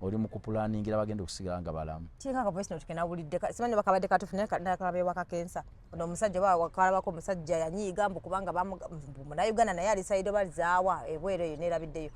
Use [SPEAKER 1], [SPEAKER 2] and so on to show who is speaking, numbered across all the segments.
[SPEAKER 1] oli mu kupulaningira bagenda okusigala nga balamu
[SPEAKER 2] tinga ka voice note kena bulidde simanyi bakabadde katufune ndakabe wakakensa ono omusajja ba wakalabako omusajja yanyiiga mbu kubanga muna Uganda naye ali side balizaawa ebwere yo nerabiddeyo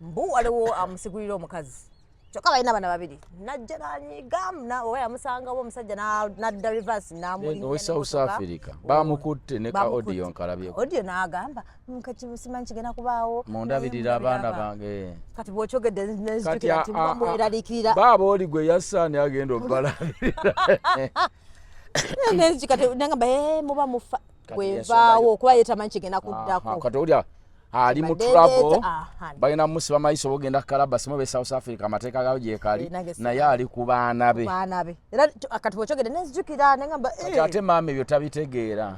[SPEAKER 2] mbu waliwo amusigulira omukazi kyokka balina bana babiri najja nanyiiga owe yamusangawo omusajja nadda reverse
[SPEAKER 1] namulinnya South Africa bamukutte ne ka audio nkalabyeko
[SPEAKER 2] audio n'agamba kati simanyi kigenda kubaawo
[SPEAKER 1] mundabirira abaana bange
[SPEAKER 2] kati bw'okyogedde nezijukira nti bamweraliikirira
[SPEAKER 1] baaba oli gwe yassaani agenda obbalabirira
[SPEAKER 2] nezijukate nagamba muba mufa bwevaawo kuba ye tamanyi kigenda kuddako
[SPEAKER 1] kati olya ali mu trouble balina musiba maiso bogenda kalaba simo be South Africa amateeka gawo gye kali naye ali ku baana be
[SPEAKER 2] era kati bw'okyogedde nezijukira nagamba
[SPEAKER 1] kati ate maama ebyo tabitegeera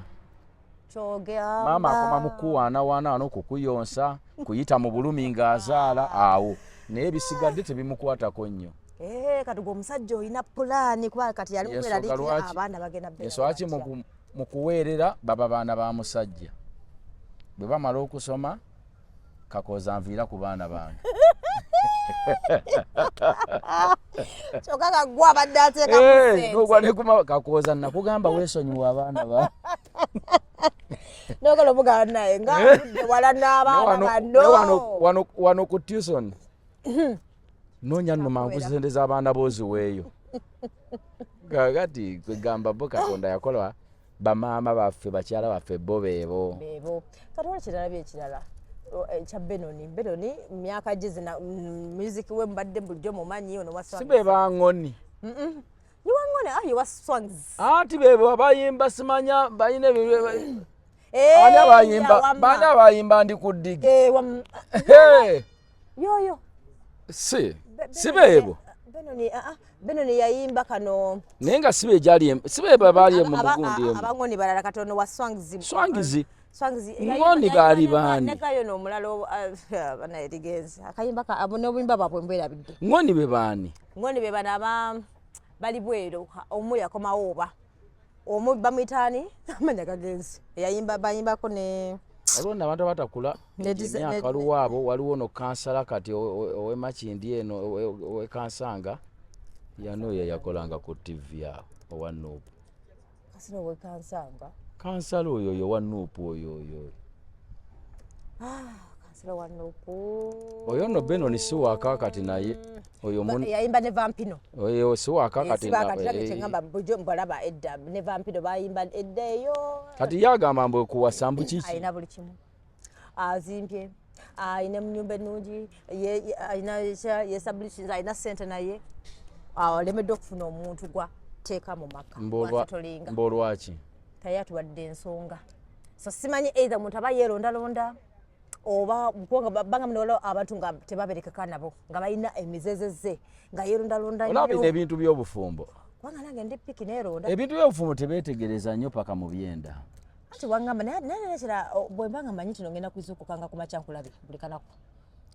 [SPEAKER 1] maama akoma mu kuwaanawaana n'okukuyonsa kuyita mu bulumi ng'azaala awo naye bisigadde tebimukwatako nnyo
[SPEAKER 2] kati gwe omusajja olina pulaani kuba kati yali mukweraliikira abaana bagenda
[SPEAKER 1] enswaki mu kuweerera baba baana ba musajja bwe bamala okusoma Kakoza nviira ku baana bange
[SPEAKER 2] kyokka kagwa abadde ateeka
[SPEAKER 1] n'ogwa ne kuma Kakoza nakugamba weesonyiwa abaana ba
[SPEAKER 2] n'okola omugala naye ng'avudde wala n'abaana bano
[SPEAKER 1] wano ku Tucson noonya nno mangu zisendeza abaana booziweeyo kakati kwegamba bo Katonda yakola bamaama baffe bakyala baffe bo beebo
[SPEAKER 2] kati wala kirala byekirala ekya Benoni myaka gye zina music we mbadde bulijjo mumanyi ono waswangs
[SPEAKER 1] si be baŋŋoni
[SPEAKER 2] ni waŋŋoni ye waswangs
[SPEAKER 1] anti bebo bayimba simanya bayina ani abayimba ndi ku ddigi
[SPEAKER 2] yoyo
[SPEAKER 1] si bebo
[SPEAKER 2] Benoni yayimba kano
[SPEAKER 1] naye nga si bebo baali mu mugundi
[SPEAKER 2] abaŋŋoni balala katono wa
[SPEAKER 1] swangizi ngoni baali baani
[SPEAKER 2] nekayo n'omulalo banayerigenza akayimba n'obuyimba bwabwe mbwerabidde
[SPEAKER 1] ngoni be baani
[SPEAKER 2] ngoni be bana bali bweru omu yakomawo oba omu bamwitaani amanya gagenzi bayimbako ne
[SPEAKER 1] waliwo n'abantu abatakula emyaka luwaabo waliwo no kansala kati owemakindi eno owekansanga yano yakolanga ku TV awo owa Nuupu
[SPEAKER 2] kasino owekansanga
[SPEAKER 1] kansala oyo wa Nuupu oyo
[SPEAKER 2] kansala wa Nuupu
[SPEAKER 1] oyo no Benoni si wakakati naye oyo
[SPEAKER 2] yayimba ne Vampino
[SPEAKER 1] oyo si wakakati
[SPEAKER 2] ngamba bujo mbalaba edda ne Vampino bayimba edda eyo
[SPEAKER 1] kati yagamba mbu kuwasa mbu kiki
[SPEAKER 2] ayina buli kimu azimpye ayina mnyumba ennungi ayina yestablishes ayina sente naye alemedde okufuna omuntu gwa teeka mu maka
[SPEAKER 1] mbolwaki
[SPEAKER 2] tayatuwadde ensonga so simanyi either muntu aba yeerondalonda oba banga munoolo abantu nga tebaberekeka nabo nga balina emizezeze nga yeerondalonda
[SPEAKER 1] olabina ebintu by'obufumbo
[SPEAKER 2] kubanga nange ndi piki neeronda
[SPEAKER 1] ebintu by'obufumbo tebeetegereza nnyo paka mu byenda
[SPEAKER 2] ati wangamba nayerekera bwe mbanga manyi kino ngenda kuzukukanga ku makya nkulabe buli kanaku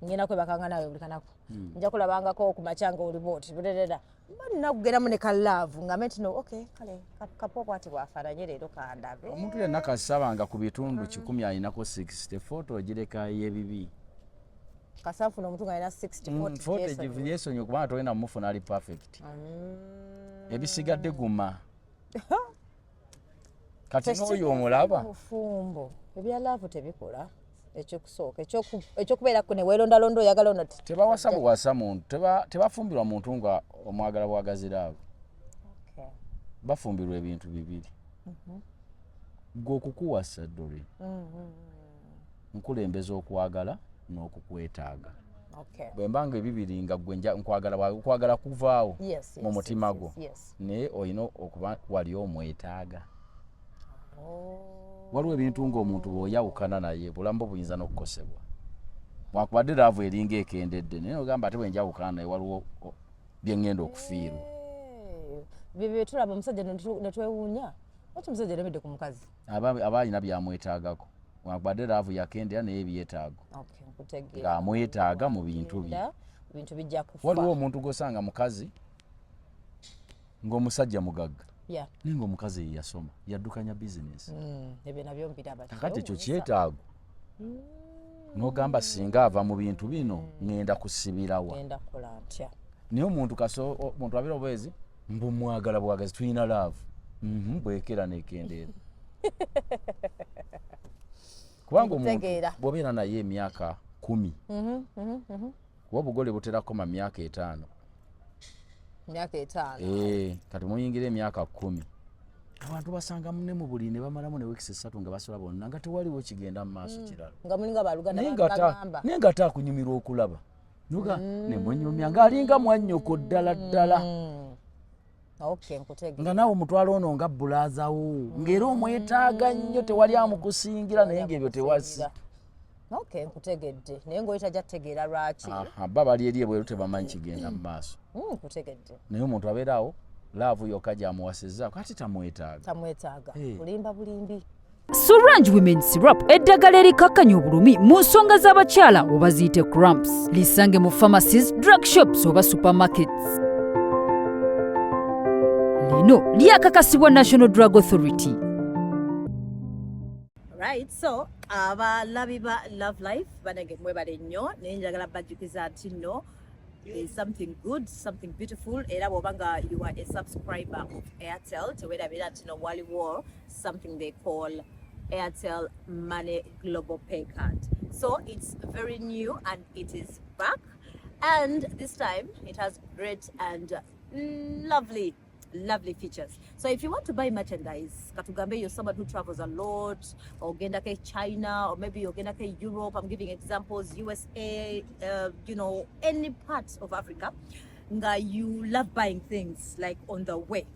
[SPEAKER 2] ngenda kwebakanga nawe buli kanaku nja kulabangako ku makya nga oli booti bulerera mbanina kugeramu ne kalaavu nga metino okay kale kapopo ati bwafaananye leero kandabe
[SPEAKER 1] omuntu yenna kasabanga ku bitundu 10 alinako 60 foto ogireka yebibi
[SPEAKER 2] kasanfuna omuntu nga alina 60
[SPEAKER 1] 40 yeesonyi kubanga tolina mufuna ali perfect ebisigadde guma kati n'oyo omulaba
[SPEAKER 2] mufumbo ebya laavu tebikola ekyokusooka ekyokubeera ku ne weerondalondo oyagala ono
[SPEAKER 1] tebawasa buwasa muntu tebafumbirwa muntu nga omwagala bwagaziraavu bafumbirwa ebintu bibiri gwe okukuwasa Doreen nkulembeza okwagala n'okukwetaaga bwe mbanga ebibiri nga gwe nkwagala kuvaawo mu mutima gwo naye olina okuba wali omwetaaga waliwo ebintu ng'omuntu bw'oyawukana naye bulamu buyinza n'okukosebwa wakubadde laavu eringa ekendedde naye ogamba ate bwe njawukana naye waliwo bye ŋŋenda okufiirwa
[SPEAKER 2] bye tulaba omusajja ne twewuunya lwaki omusajja alemedde ku mukazi
[SPEAKER 1] aba alina byamwetaagako wakubadde laavu yakendera naye ebyetaago ng'amwetaaga mu bintu bye waliwo omuntu gosanga mukazi ng'omusajja mugagga naye ng'omukazi ye yasoma yaddukanya bizinesi kakati ekyo kyetaago n'ogamba singa ava mu bintu bino ŋŋenda kusibirawa niyo omuntu abira obwezi mbu mwagala bwagazi tulina love bwekera nekendeera kubanga omuntu bw'obeera naye emyaka 10 kuba obugole buterakoma myaka 5 kati muyingira emyaka 10 abantu basanga ne mu buli ne bamalamu ne weeks 3 nga basola bonna nga tewaliwo kigenda mu maaso kirala
[SPEAKER 2] nga mulinga baluganda
[SPEAKER 1] bagamba nenga takunyumirwa okulaba nuga ne mwenyumya nga alinga mwannyoko ddala
[SPEAKER 2] okay nkutege
[SPEAKER 1] nga nawo mutwalo ono nga bulazawo ngero omwetaaga nnyo tewali amukusingira naye ngebyo tewasi
[SPEAKER 2] okay nkutegedde naye ngoyita jategeera lwaki
[SPEAKER 1] baba lyeri ebweru tebamanyi kigenda mu maaso
[SPEAKER 2] nkutegedde
[SPEAKER 1] naye omuntu abeerawo laavu yokka gy'amuwasizza kati tamwetaaga
[SPEAKER 2] bulimba bulimbi.
[SPEAKER 3] Sorange Women Syrup eddagala erikakkanya obulumi mu nsonga z'abakyala oba ziyite cramps. Lisange mu pharmacies, drug shops oba supermarkets. Lino lyakakasibwa National Drug Authority.
[SPEAKER 2] Right, so abalabi ba Love Life banage mwebale nnyo naye njagala bajjukiza nti nno is something good, something beautiful. Era bobanga you are a subscriber of Airtel, tewerabira nti no waliwo something they call Airtel Money Global Pay Card. So it's very new and it is back, and this time it has great and lovely features. So if you want to buy merchandise, katugambe you're somebody who travels a lot, or genda ke China, or maybe you're genda ke Europe, I'm giving examples, USA, you know, any part of Africa, nga you love buying things like on the way,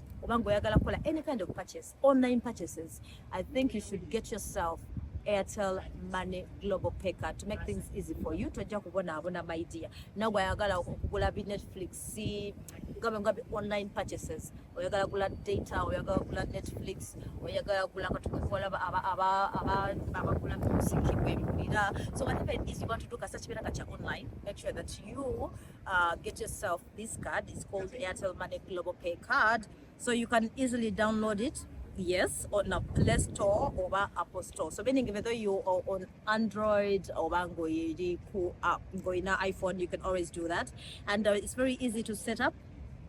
[SPEAKER 2] any kind of purchase, online purchases, I think you should get yourself Airtel Money Global Pay Card to make things easy for you. Tojja kubona abona my dear. Now wayagala okugula bi Netflix, ngabe online purchases. Oyagala kugula data, oyagala kugula Netflix, oyagala kugula katukola abagula music kwempira. So whatever it is you want to do kasachibera kacha online, make sure that you get yourself this card. It's called Airtel Money Global Pay Card. So you can easily download it. Yes, on a Play Store or Apple Store. So meaning whether you are on Android or going iPhone, you can always do that. And it's very easy to set up.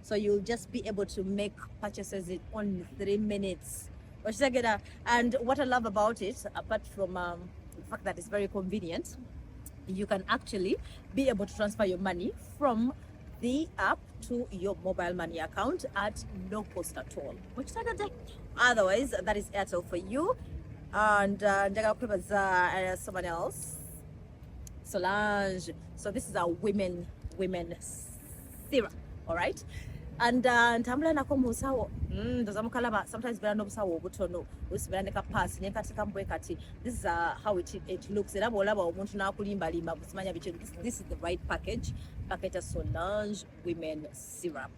[SPEAKER 2] So you'll just be able to make purchases in only 3 minutes. And what I love about it, apart from the fact that it's very convenient, you can actually be able to transfer your money from the app to your mobile money account at no cost at all. Otherwise, that is Airtel for you. And someone else, Solange. So this is our women syrup, all right? And ntambula nako musawo ndozamukalaba sometimes bera no busawo obutono usibera ne kapasi ne katika mbwe kati. This is how it looks. Era bolaba omuntu nakulimba limba busimanya bicho. This is the right package Solange Women Syrup.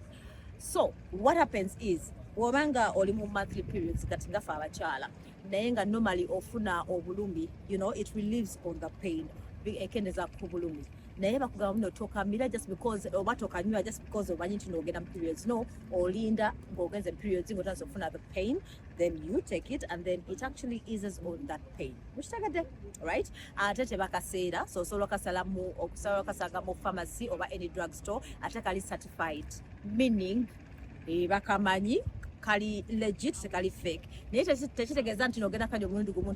[SPEAKER 2] So what happens is wobanga oli mu monthly periods kati ngafa abachala naye nga normally ofuna obulumi, you know, it relieves on the pain ekendeza ku bulumi naye bakugamba muno tokamira just because oba tokanywa just because omanyi nti nogenda mu periods. No, olinda ng'ogenze periods ng'otanza okufuna the pain, then you take it and then it actually eases on that pain. Mukitegedde, right? Ate tebakaseera, so osobola okasanga mu pharmacy oba any drug store ate kali certified, meaning bakamanyi kali legit, kali fake. Naye tekitegeeza nti nogenda kali omulundi gumu.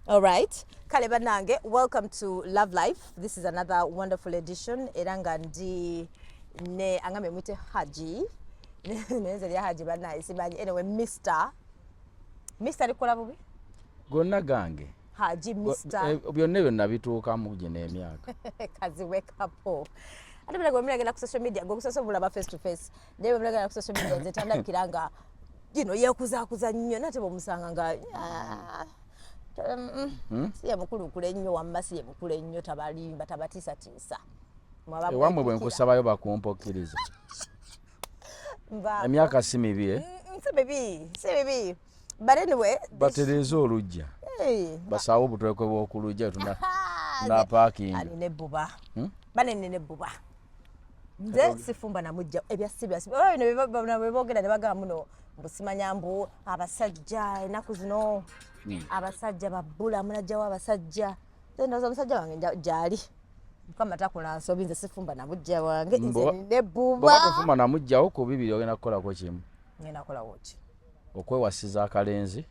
[SPEAKER 2] All right, kale banange, welcome to Love Life. This is another wonderful edition. Eranga ndi ne angame mwite Haji. Neze ya Haji bana isibanyi. Anyway, Mr. Likola bubi?
[SPEAKER 1] Gonna gange.
[SPEAKER 2] Haji Mr.
[SPEAKER 1] Byonna nabituuka mu gye n'emyaka.
[SPEAKER 2] Kazi wake up. Ate bala gwemira genda ku social media, go kusoso bulaba face to face. Ndewe bala genda ku social media zetanda kiranga. You know, yekuza nnyo nate bomusanga nga siya mukulu kule nnyo wamma siya mukule nnyo tabalimba tabatisa.
[SPEAKER 1] Wamwe bwe nkusabayo bakumpokkiriza. emyaka si mibi
[SPEAKER 2] si bibi but anyway
[SPEAKER 1] batereza olujja basawo obutwekwe bw'okulujja tuna parking
[SPEAKER 2] alina ebbuba banenene ebbuba nze sifumba namujja ebyasibya bino beboogera ne bagamba muno mbusimanya mbu abasajja ennaku zino abasajja babbula munajjawo abasajja ndoza omusajja wange gyali mukama takola nsobi nze sifumba namujja wange nze nebbuba
[SPEAKER 1] bw'oba tofumba namujjawo ku bibiri ogenda kukolako kimu
[SPEAKER 2] ngenda kukolawo ki
[SPEAKER 1] okwewasiza akalenzi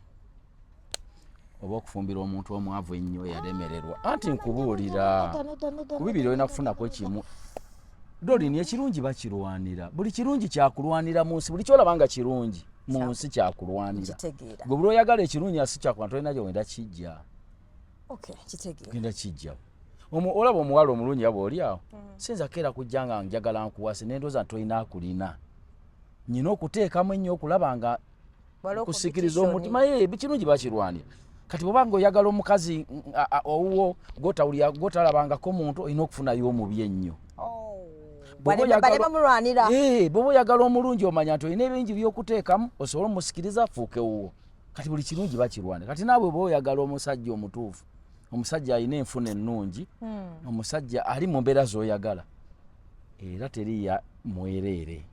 [SPEAKER 1] oba okufumbira omuntu omwavu ennyo yalemererwa anti nkubuulira ku bibiri olina kufunako kimu Dolini ekirungi bakirwanira buli kirungi kyakulwanira mu nsi buli kyolaba nga kirungi mu nsi kyakulwanira gwe buli oyagala ekirungi asi kyakulwanira tolina gyewenda kijja genda kijja olaba omuwala omulungi aba oli awo sinza keera kujja nga njagala nkuwase nendooza ntolina akulina nyina okuteekamu ennyo okulaba nga kusikiriza omutima kirungi bakirwanira kati bwobanga oyagala omukazi owuwo gotalabangako muntu olina okufunayo omubi ennyo bw'oba oyagala omulungi omanya nti olina ebingi by'okuteekamu osobola omusikiriza fuuke wuwo kati buli kirungi bakirwanira kati naawe bw'oba oyagala omusajja omutuufu omusajja alina enfuna ennungi omusajja ali mu mbeera z'oyagala era teriya mwereere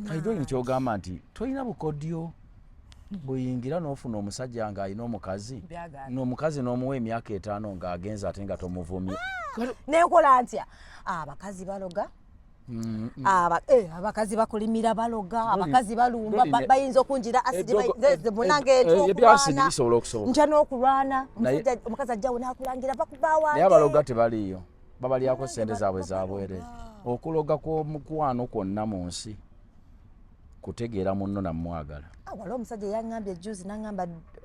[SPEAKER 1] kaidolini kyogamba nti tolina bukodyo bweyingira n'ofuna omusajja ng'alina omukazi n'omukazi n'omuwa emyaka 5 ng'agenza ate nga tomuvumye
[SPEAKER 2] nenkola ntya abakazi baloga abakazi bakulimira baloga abakazi balumba bayinza okunjira asidi munange ntya n'okulwana omukazi ajjawo n'akulangira bakubawange
[SPEAKER 1] naye abaloga tebaliyo babalyako sente zaabwe zabwere okuloga kw'omukwano kwonna mu nsi kutegeera munno namwagala
[SPEAKER 2] waliwo omusajja yaŋŋambye juzi n'aŋŋamba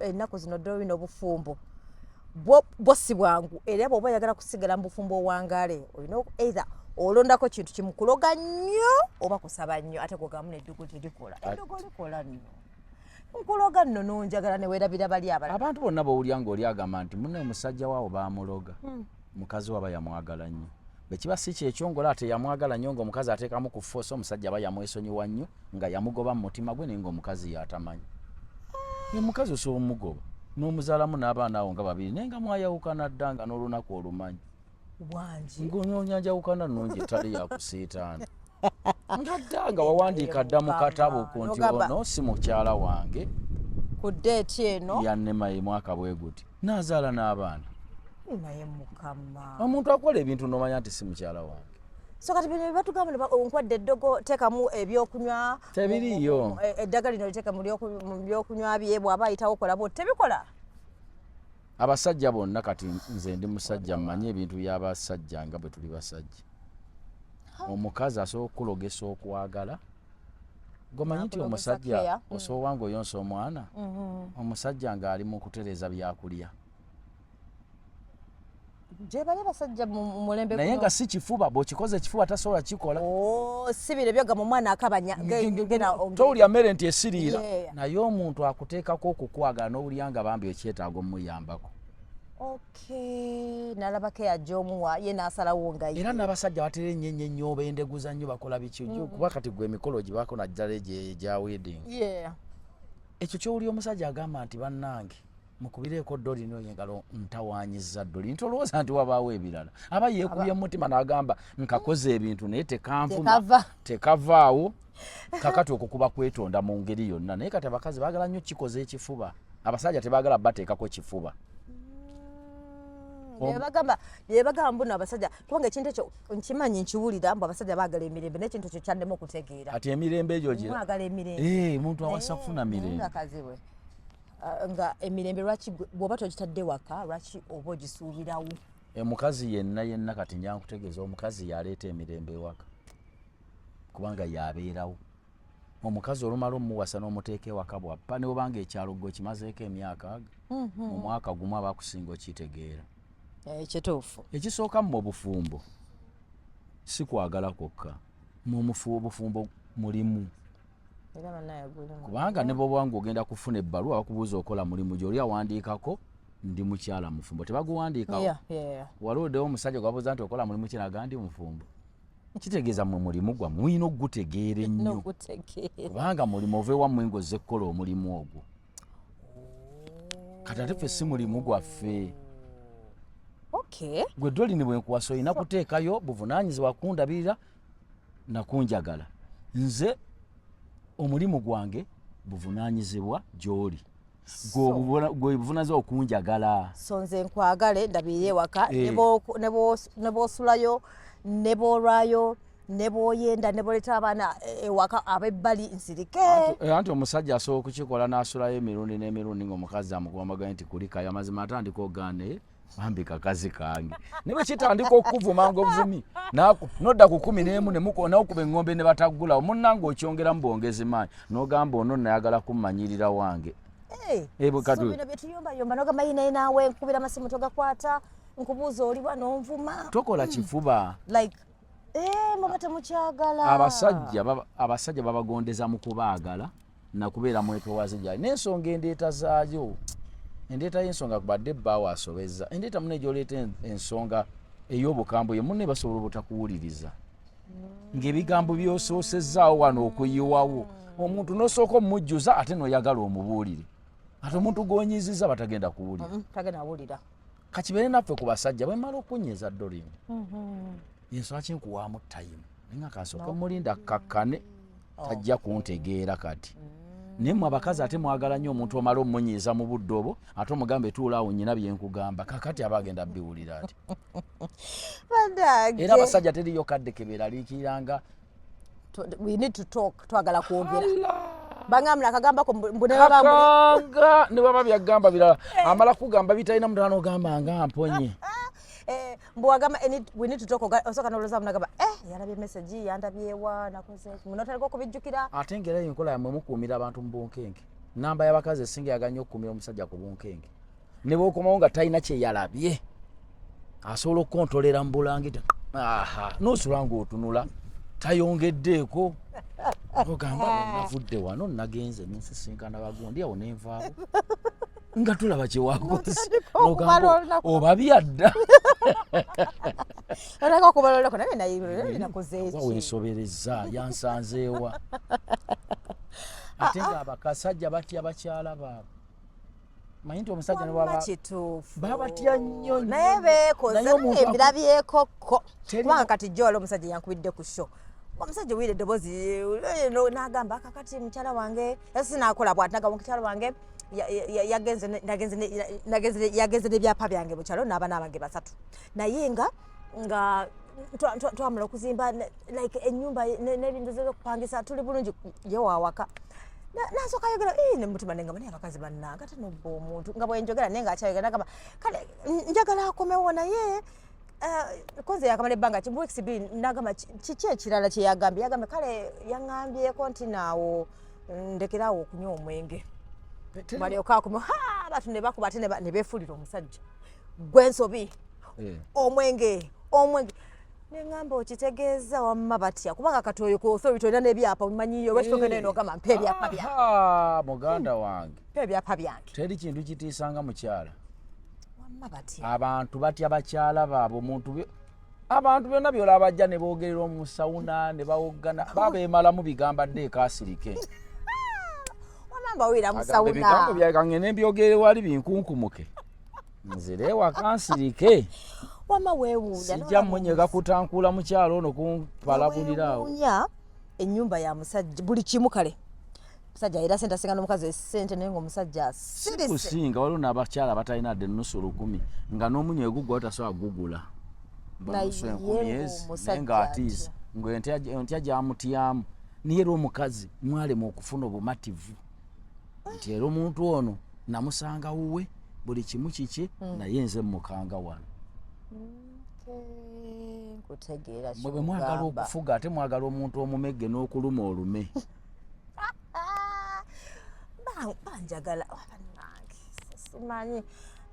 [SPEAKER 2] ennaku zino dolina obufumbo bwo si bwangu era bw'oba oyagala kusigala mu bufumbo owangaale olina either olondako kintu kimukuloga nnyo oba kusaba nnyo ate kugamu neddugu terikola eddugu likola nno nkuloga nno nonjagala neweerabira bali abalala
[SPEAKER 1] abantu bonna bawulya ng'oli agamba nti munne omusajja waawo baamuloga mukazi waba yamwagala nnyo bwekiba si kyekyongola ate yamwagala nnyo ng'omukazi ateekamu ku foosi omusajja aba yamwesonyiwa nnyo nga yamugoba mu mutima gwe naye ng'omukazi yatamanyi omukazi osobola omugoba n'omuzaalamu n'abaana awo nga babiri naye nga mwayawukana dda nga n'olunaku olumanyi ng'onyonyanjawukana nnungi etali yakusiitaana nga dda nga wawandiika dda mu katabo ku nti ono si mukyala wange
[SPEAKER 2] ku ddeeti eno
[SPEAKER 1] yannema ye mwaka bwe guti n'azaala n'abaana
[SPEAKER 2] naye mukama
[SPEAKER 1] omuntu akola ebintu n'omanya nti si mukyala wange
[SPEAKER 2] so kati bino batugamba onkwadde eddogo teekamu ebyokunywa
[SPEAKER 1] tebiriyo
[SPEAKER 2] eddagala lino liteeka mu byokunywa bye bw'aba ayitawo kolabo tebikola
[SPEAKER 1] abasajja bonna kati nze ndi musajja mmanyi ebintu by'abasajja nga bwe tuli basajja omukazi asobola okukulogesa okwagala gomanyi nti omusajja osobola nga oyonsa omwana omusajja ng'ali mu kutereeza byakulya
[SPEAKER 2] gyebali abasajja mu mulembe
[SPEAKER 1] naye nga si kifuba bw'okikoze ekifuba tasobola kikola
[SPEAKER 2] sibire byogamba omwana akabanya
[SPEAKER 1] towulya mmere nti esiriira naye omuntu akuteekako okukwagala n'owulya nga bambi ekyetaago muyambako
[SPEAKER 2] nalabako eyajja omuwa ye n'asalawo nga
[SPEAKER 1] era n'abasajja batera ennyo ennyo bendeguza nnyo bakola bikyo kuba kati gwe emikolo gibako naddala egya wedding ekyo kyowulya omusajja agamba nti bannange mukubireeko Dolini oyo engalo ntawaanyiza Dolini tolowooza nti wabaawo ebirala aba yeekubye mu mutima n'agamba nkakoze ebintu naye tekanvuma tekavaawo kakati okwo kuba kwetonda mu ngeri yonna naye kati abakazi baagala nnyo kikoze ekifuba abasajja tebaagala bateekako kifuba
[SPEAKER 2] byebagamba mbuno abasajja kubanga ekintu ekyo nkimanyi nkiwulira mbu abasajja baagala emirembe n'ekintu ekyo kyaddemu okutegeera
[SPEAKER 1] ati emirembe egyo
[SPEAKER 2] mwagala emirembe
[SPEAKER 1] muntu awasa kufuna mirembe
[SPEAKER 2] nga emirembe lwaki bw'oba togitadde waka lwaki oba ogisuubirawo
[SPEAKER 1] omukazi yenna kati njankutegeeza omukazi yaleeta emirembe ewaka kubanga yabeerawo omukazi olumala omuwasa n'omuteeka ewaka bwappa ne bwobanga ekyalo gwe kimazeeko emyaka mu mwaka gumu aba akusinga okitegeera
[SPEAKER 2] kituufu
[SPEAKER 1] ekisooka mu bufumbo si kwagala kwokka mu bufumbo mulimu kubanga ne bwobanga ogenda kufuna ebbaluwa bakubuuza okola mulimu gy'oli awandiikako ndi mukyala mufumbo tebaguwandiikawo waluddewo omusajja gwabuuza nti okola mulimu kinaga ndi mufumbo kitegeeza mu mulimu gwa mwino ogutegeera ennyo kubanga mulimu ove wammwe ng'ozze kukola omulimu ogwo kati ate ffe si mulimu gwaffe gwe Dolly bwe nkuwasa olina kuteekayo buvunaanyizibwa kundabirira nakunjagala nze omulimu gwange buvunaanyizibwa gy'oli gwe buvunaanyizibwa okunjagala
[SPEAKER 2] so nze nkwagale ndabirire ewaka ne bw'osulayo ne bw'olwayo ne bw'oyenda ne bw'oleeta abaana ewaka ab'ebbali nsirike
[SPEAKER 1] anti omusajja asobola okukikola n'asulayo emirundi n'emirundi ng'omukazi amugambagaye nti kulikayo amazima atandika ogaane bambi kakazi kange ne bwe kitandika okukuvuma ng'obuvumi nodda ku 11 n'okuba eŋŋombe ne bataggulawo munnange okyongeramu bwongezi maanyi n'ogamba ono nayagala kummanyirira wange
[SPEAKER 2] bino byetuyombayomba nogamba yinaye naawe nkubira amasimu togakwata nkubuuza oliwa n'onvuma
[SPEAKER 1] tokola kifuba
[SPEAKER 2] muba temukyagala
[SPEAKER 1] abasajja babagondeza mu kubaagala nakubeera mwetowaze gyali n'ensonga endeeta zaayo endeeta y'ensonga kubadde ebbaawo asobezza endeeta munne gy'oleeta ensonga ey'obukambwe ye munne basobola obutakuwuliriza ng'ebigambo by'osoosezzaawo wano okuyiwawo omuntu n'osooka omujjuza ate n'oyagala omubuulire ate omuntu g'onyiizizza batagenda
[SPEAKER 2] kuwulira
[SPEAKER 1] kakibeere naffe ku basajja bwe mmala okunyiiza Dolly ensonga kinkuwaamu tayimu naye nga kansooke mulinda kakkane tajja kuntegeera kati naye mmwe abakazi ate mwagala nnyo omuntu omala omunyiiza mu budde obwo ate omugambe tuulaawo nnyina bye nkugamba kakati aba agenda biwulira ati era abasajja teriyo kadde kebeeraliikiranga
[SPEAKER 2] we need to talk twagala kwogera bangamla akagambako
[SPEAKER 1] kakanga ne baba byagamba birala amala kugamba bitalina muntu anogamba nga mponye
[SPEAKER 2] mbwagamba we need to talk osoka noloza munagamba yalabye message yandabyewa nakoze munotaleko okubijjukira
[SPEAKER 1] ate ngera enkola yamwe mukuumira abantu mu bunkenke namba y'abakazi esinga yaganya okukumira omusajja ku bunkenke ne bw'okomawo nga talina kye yalabye asobola okukontolera mu bulangiti n'osula ng'otunula tayongeddeeko ogamba navudde wano nagenze nensisinkana bagundi awo nenvaawo nga tulaba kyewakoze ogamba oba byadda wensobereza yansanzeewa ate nga abakasajja batya bakyala baabwe manyi nti omusajja babatya nnyo
[SPEAKER 2] naye beekoze ebirabyekokko kubanga kati joola omusajja yankubidde ku sho omusajja owire eddoboozi n'agamba kakati mukyala wange yasinaakola bwati nagamba mukyala wange yagenze n'ebyapa byange mu kyalo n'abaana bange 3 naye nga twamala okuzimba like ennyumba n'ebintu z'okupangisa tuli bulungi ye waawaka nasooka ayogera nemutima nengamba naye abakazi bannanga ate nobba omuntu nga bwenjogera naye ngaakyayogera nagamba kale njagala akomewo naye konze yakamala ebbanga weeks bbiri nagamba kiki ekirala kye yagambye yagambye kale yaŋŋambyeko nti naawo ndekeraawo okunywa omwenge balyoka akume abantu ne bakuba ate ne beefulira omusajja gwensobi omwenge neŋŋamba okitegeeza wamma batya kubanga kati oyo ku authority olina n'ebyapa omanyiyo lwakitoke neno ogamba mpa ebyapa byange
[SPEAKER 1] muganda wange
[SPEAKER 2] mpa ebyapa byange
[SPEAKER 1] teri kintu kitiisanga mukyala
[SPEAKER 2] wamma batya
[SPEAKER 1] abantu batya bakyala baabwe abantu byonna byolaba bajja ne boogerera omusawuna ne bawoggana babeemalamu bigambadde ekasirike
[SPEAKER 2] wira musawuna
[SPEAKER 1] ebigambo byakange n'ebyogere wali binkunkumuke nzire wakansirike
[SPEAKER 2] wama weewuunya
[SPEAKER 1] sijja mmunyega kutankula mukyalo ono kumpalabuliraawo
[SPEAKER 2] ennyumba ya musajja buli kimu kale musajja era sente asinga n'omukazi esente naye ng'omusajja
[SPEAKER 1] sikusinga waliwo n'abakyala batalina dde nnusu 1000 nga n'omunywa egugwa tasobola gugula bamusu 10 naye ng'atiisa ng'entya gyamutyamu naye era omukazi mwalema okufuna obumativu nti era omuntu ono namusanga wuwe buli kimu kiki naye nze mukanga wano bwe mwagala okufuga ate mwagala omuntu omumegge n'okuluma olume
[SPEAKER 2] banjagala simanyi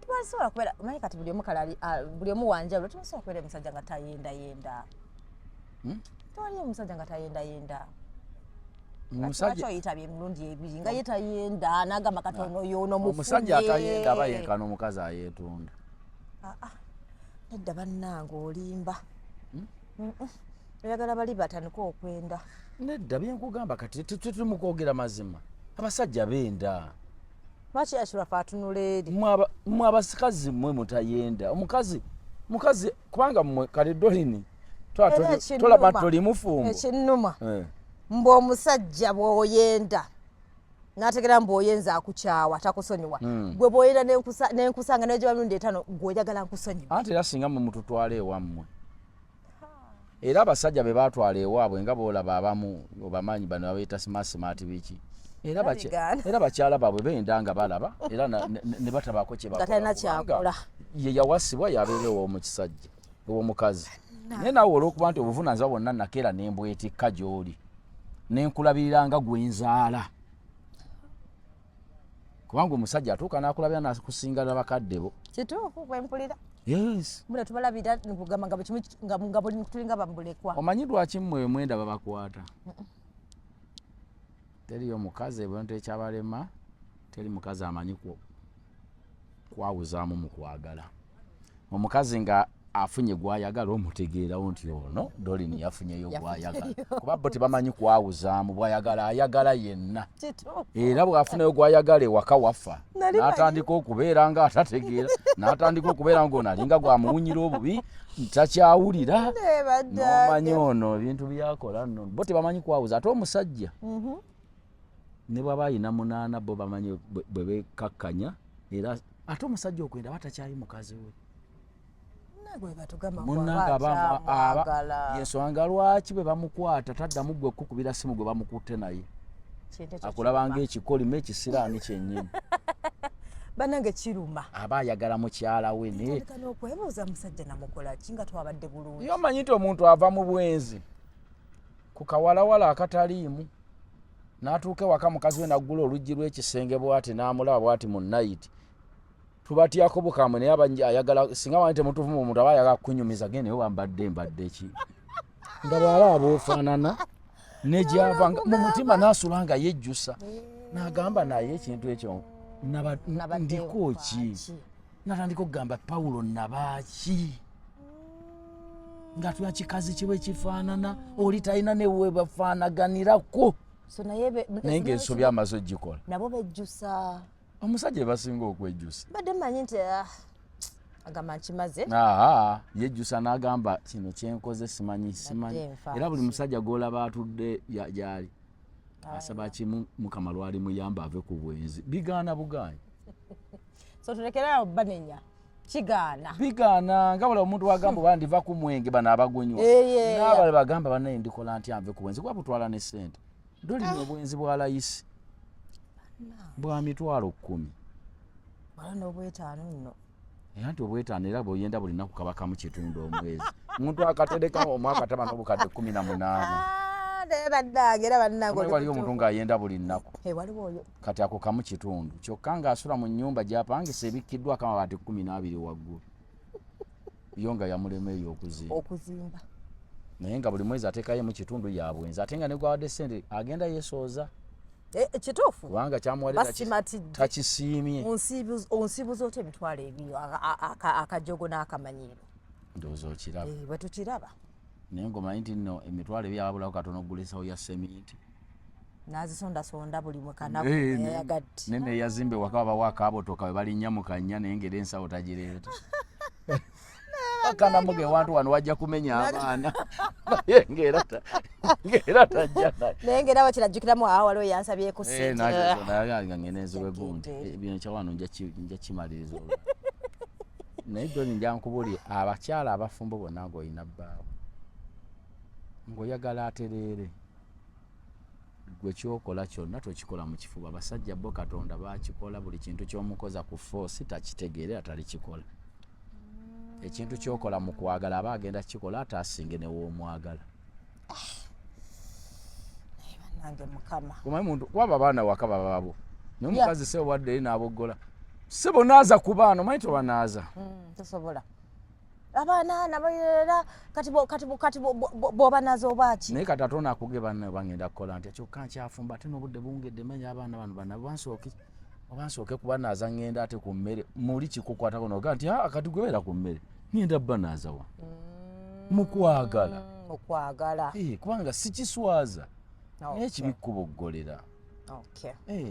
[SPEAKER 2] tibalisobola kubeera manyi kati buli omu wanjawulo tibasobola kubeera omusajja nga tayendayenda tewali omusajja nga tayendayenda omusajja oyitabye emirundi 2 nga yetayenda n'agamba katono yono mufunye
[SPEAKER 1] omusajja atayenda aba yenkana omukazi ayeetunda
[SPEAKER 2] nedda bannange olimba oyagala bali batandika okwenda.
[SPEAKER 1] Nedda byenkugamba kati tuli mu kwogera mazima. Abasajja benda.
[SPEAKER 2] Lwaki Ashurafu atunula eri?
[SPEAKER 1] Mmwe abasikazi mmwe mutayenda. Mukazi kubanga mmwe kale Dolini tolaba toli mufumbo.
[SPEAKER 2] Ekinnuma mbu omusajja bw'oyenda n'ategera mbu oyenza akukyawa takusonyiwa. Gwe bw'oyenda n'enkusanga n'egiba mirundi 5 gw'oyagala nkusonyiwa.
[SPEAKER 1] Anti era singa mmwe mututwala ewammwe. Era abasajja be baatwala ewaabwe nga boolaba abamu obamanyi bano babeeta smart biki. Era bakyala baabwe benda nga balaba era ne batabaako kye bakola.
[SPEAKER 2] Gatalina kyakola.
[SPEAKER 1] Ye yawasibwa yabeera ew'omukisajja ew'omukazi. Naye naawe olw'okuba nti obuvunaanyizibwa bwonna nakeera ne mbwetikka gy'oli ne nkulabirira nga gwe nzaala. Kubanga omusajja atuuka n'akulabira n'akusinga n'abakadde bo.
[SPEAKER 2] Kituufu bwe mpulira.
[SPEAKER 1] Yes.
[SPEAKER 2] Mula tubalabira nkugamba nga buli tulinga bambulekwa.
[SPEAKER 1] Omanyi lwaki mmwe mwenda babakwata? Teriyo mukazi ebintu ekyabalema, teri mukazi amanyi kwawuzaamu mu kwagala. Omukazi nga afunye gwayagala omutegeerawo nti ono Dolini yafunyeyo gwayagala. Kuba bo tebamanyi kwawuzaamu bwayagala ayagala yenna. Era bw'afunayo gwayagala ewaka wafa. N'atandika okubeera nga atategeera. N'atandika okubeera ng'ono alinga gwamuwunyira obubi takyawulira. N'omanyi ono ebintu byakola nno. Bo tebamanyi kwawuza. Ate omusajja ne bw'aba ayina munaana bo bamanyi bwe beekakkanya. Era ate omusajja okwenda batakyayi mukazi we. Yensonga lwaki bwe bamukwata taddamu gwe kukubira simu gwe bamukutte naye. Akulaba ng'ekikolimo ekisiraani kyennyini.
[SPEAKER 2] Bannange kiruma.
[SPEAKER 1] Aba ayagala mukyala we naye.
[SPEAKER 2] Kano okwebuuza musajja namukola ki nga twabadde bulungi.
[SPEAKER 1] Yo omanyi nti omuntu ava mu bwenzi ku kawalawala akataliimu n'atuuka ewaka mukazi we naggula oluggi lw'ekisenge bw'ati n'amulaba bw'ati mu nayiti. Tubatyako bukamwe naye ayagala singa wani temutuvuma omuntu aba ayagala kunyumiza gende yo mbadde ki. Nga bw'alaba bw'ofaanana ne gy'ava mu mutima n'asula nga yejjusa. N'agamba naye ekintu ekyo ndiko ki. N'atandika okugamba Pawulo nabaki. Nga tuya kikazi kiwe kifaanana oli talina ne we bafaanaganirako. Naye ng'ensobi amaze ogikola.
[SPEAKER 2] Nabo bejjusa.
[SPEAKER 1] Omusajja basinga okwejjusa.
[SPEAKER 2] Badde mmanyi nti agamba nkimaze.
[SPEAKER 1] Yejjusa n'agamba kino kyenkoze simanyi. Era buli musajja gw'olaba atudde gy'ali asaba kimu Mukama lwali muyamba ave ku bwenzi. Bigaana bugaanyi.
[SPEAKER 2] So tulekerayo banenya. Kigaana.
[SPEAKER 1] Bigaana nga buli omuntu wagamba oba ndiva ku mwenge bano abagunywa. N'abale bagamba banaye ndikola ntya nve ku bwenzi kuba butwala ne ssente. Dolini obwenzi bwa layisi. Bwa mitwalo 10.
[SPEAKER 2] Bala n'obwetaano nno.
[SPEAKER 1] Anti obwetaano era bw'oyenda buli nnaku kabaka mu kitundu omwezi. Omuntu akatereka omwaka taba n'obukadde 18.
[SPEAKER 2] Era bannange
[SPEAKER 1] waliwo omuntu ng'ayenda buli nnaku.
[SPEAKER 2] Waliwo oyo.
[SPEAKER 1] Kati ako kamu kitundu. Kyokka ng'asula mu nnyumba gy'apangisa ebikkiddwako amabaati 12 waggulu. Yo nga yamulema eyo
[SPEAKER 2] okuzimba.
[SPEAKER 1] Naye nga buli mwezi ateekayo mu kitundu ya bwenzi. Ate nga ne gwawadde ssente agenda yeesooza.
[SPEAKER 2] Kituufu.
[SPEAKER 1] Kubanga kyamuwadde takisiimye.
[SPEAKER 2] Onsibuza otya emitwalo ebyo akajogo n'akamanyiiro.
[SPEAKER 1] Ndowooza okiraba.
[SPEAKER 2] Bwe tukiraba.
[SPEAKER 1] Naye ng'omanyi nti nno emitwalo ebyo ababulawo katono okugula ensawo ya seminti.
[SPEAKER 2] N'azisondasonda buli mwe kanaku yayagadde.
[SPEAKER 1] Ne neeyazimba ewaka babawo akaabotoka we balinnya mu kannya naye ng'era ensawo tagireeta. Akanamuge wantu wano wajja kumenya abaana. Naye ng'era tajja naye.
[SPEAKER 2] Naye ng'era bakirajjukiramu awo waliwo yansabyeko ssente.
[SPEAKER 1] Naye ngenezebwe gundi. Bino kyawano nja kimaliriza olwo. Naye Dolini njankubulye abakyala abafumbo bonna ng'olina bbaawe. Ng'oyagala atereere. Gwe kyokola kyonna tokikola mu kifuba. Abasajja bo Katonda baakikola buli kintu ky'omukoza ku foosi takitegeera atalikikola. Ekintu kyokola mu kwagala aba agenda kikola ate asinge ne w'omwagala.
[SPEAKER 2] Bannange Mukama.
[SPEAKER 1] Kumanyi muntu waba abaana waka babaabo. Naye omukazi se wadde eri n'aboggola. Se bonaaza ku baana omanyi tobanaaza.
[SPEAKER 2] Tosobola. Abaana nabayera kati bw'obanaaza obaaki.
[SPEAKER 1] Naye kati ate onaakuge banne bangenda kukola nti kyokka nkyafumba ate n'obudde bungedde manya abaana bano bana obansooke kubanaaza ngenda ate ku mmere muli kikukwatako noga nti kati gwebeera ku mmere ngenda banaaza wa mu kwagala.
[SPEAKER 2] okwagala
[SPEAKER 1] kubanga sikiswaza
[SPEAKER 2] Okay.
[SPEAKER 1] naye kibikuboggolera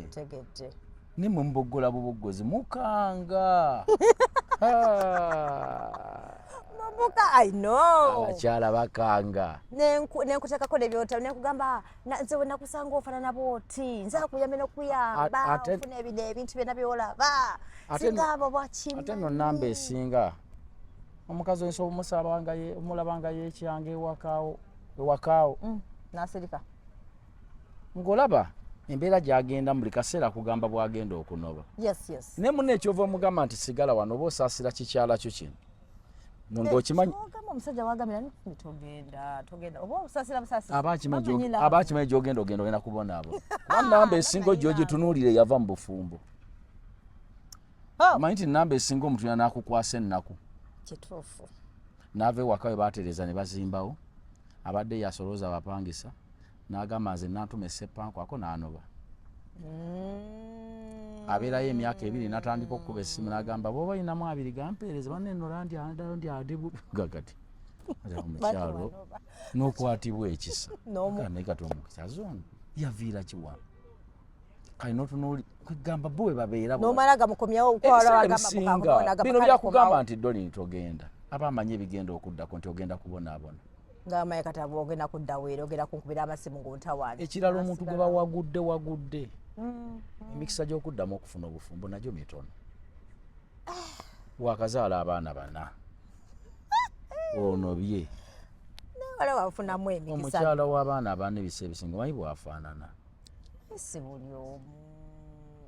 [SPEAKER 2] tegedde
[SPEAKER 1] ne mwe muboggola buboggozi mukanga
[SPEAKER 2] mabuka I know
[SPEAKER 1] abakyala bakanga
[SPEAKER 2] nenkuteekako nebyota nekugamba nze we nakusanga ofaanana bwoti nze akuyambe nokuyamba ofuna ebintu byonna byolaba sigamba bwakimu
[SPEAKER 1] ate no namba esinga omukazi oyinza omulabanga yekyanga ewakaawo
[SPEAKER 2] nasirika
[SPEAKER 1] ng'olaba embeera gyagenda buli kaseera kugamba bwagenda okunoba
[SPEAKER 2] ne
[SPEAKER 1] munne ekyova omugamba nti sigala wano oba osaasira kikyala kyo kino ng'okimanyi
[SPEAKER 2] omusajja wagambira togenda oba osaasira busaasira
[SPEAKER 1] abakimanyi gyogenda ogenda kubonaabo kuba namba esinga gyo gitunuulire yava mu bufumbo manyi nti namba esinga omuntu ya nakukwasa ennaku
[SPEAKER 2] kituufu
[SPEAKER 1] naava ewaka we baatereza ne bazimbawo abadde yasolooza abapangisa n'agamba nze nantuma essepanku ako n'anoba abeerayo emyaka 2 n'atandika okukuba essimu n'agamba bw'oba olinamu 2 gampeereze banennola ndi adigagati omukyalo n'okwatibwa ekisa naye kati omukyazi ono yaviira kiwa kali n'otunuuli kwegamba bo we babeera
[SPEAKER 2] n'omala gamukomyawo
[SPEAKER 1] bino byakugamba nti Dolly togenda aba amanyi ebigenda okuddako nti ogenda kubonaabona
[SPEAKER 2] ngamaye kati ogenda kudda weera ogenda kunkubira amasimu ng'ontawaana
[SPEAKER 1] ekirala omuntu gwe bawagudde emikisa gy'okuddamu okufuna obufumbo nagyo mitono wakazaala abaana 4 onobye
[SPEAKER 2] wala wafunamu emikisa
[SPEAKER 1] omukyala w'abaana 4 ebisa ebisinga omanyi bwafaanana
[SPEAKER 2] si buli omu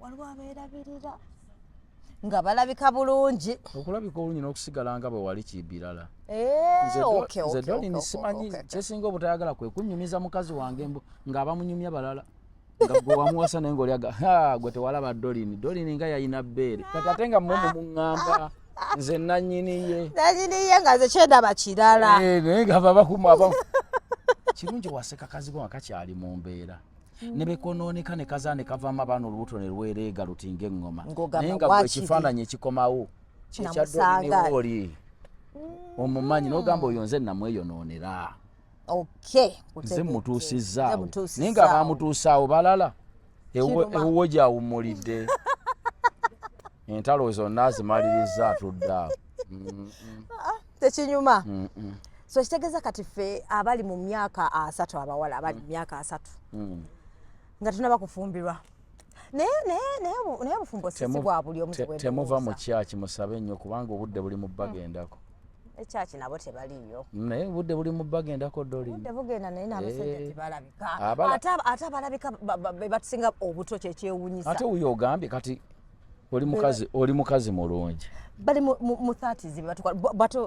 [SPEAKER 2] waliwo abeerabirira nga balabika bulungi
[SPEAKER 1] okulabika olungi n'okusigala nga bwe wali kibbirala nze Dolly nisimanyi kyesinga obutayagala kwe kunyumiza mukazi wange ng'abamunyumya balala nga gwe wamuwasa naye ng'olyaga gwe tewalaba Dolly nga yayina bbeere kati ate nga mmwe muŋŋamba nze nannyini ye
[SPEAKER 2] nga nze kyendaba kirala
[SPEAKER 1] naye nga babakumu kirungi waseka kazi gwe kakyali mu mbeera ne bekonooneka ne kazaane kavaamu abaana olubuto ne lwereega lutinga eŋŋoma naye nga gwe ekifaananyi ekikomawo kyekya Dolly oli omumanyi n'ogamba oyo nze namweyonoonera nze mutuusizza naye nga baamutuusaawo balala ewuwo gyawummulidde entalo zonna zimaliriza atudde
[SPEAKER 2] tekinyuma so kitegeeza kati ffe abali mu myaka 3 abawala abali mu myaka 3 nga tunaba kufumbirwa naye bufumbo sisi bwa buli omu
[SPEAKER 1] temuva mu kyaki musabe nnyo kubanga obudde buli mu bagendako
[SPEAKER 2] ekyaki nabo tebaliyo
[SPEAKER 1] naye obudde buli mu bagendako Dolly
[SPEAKER 2] obudde bugenda naye n'abasajja tebalabika ate abalabika be batusinga obuto kyekyewunyisa
[SPEAKER 1] ate wuyo ogambye kati oli mukazi mulungi
[SPEAKER 2] bali mu 30s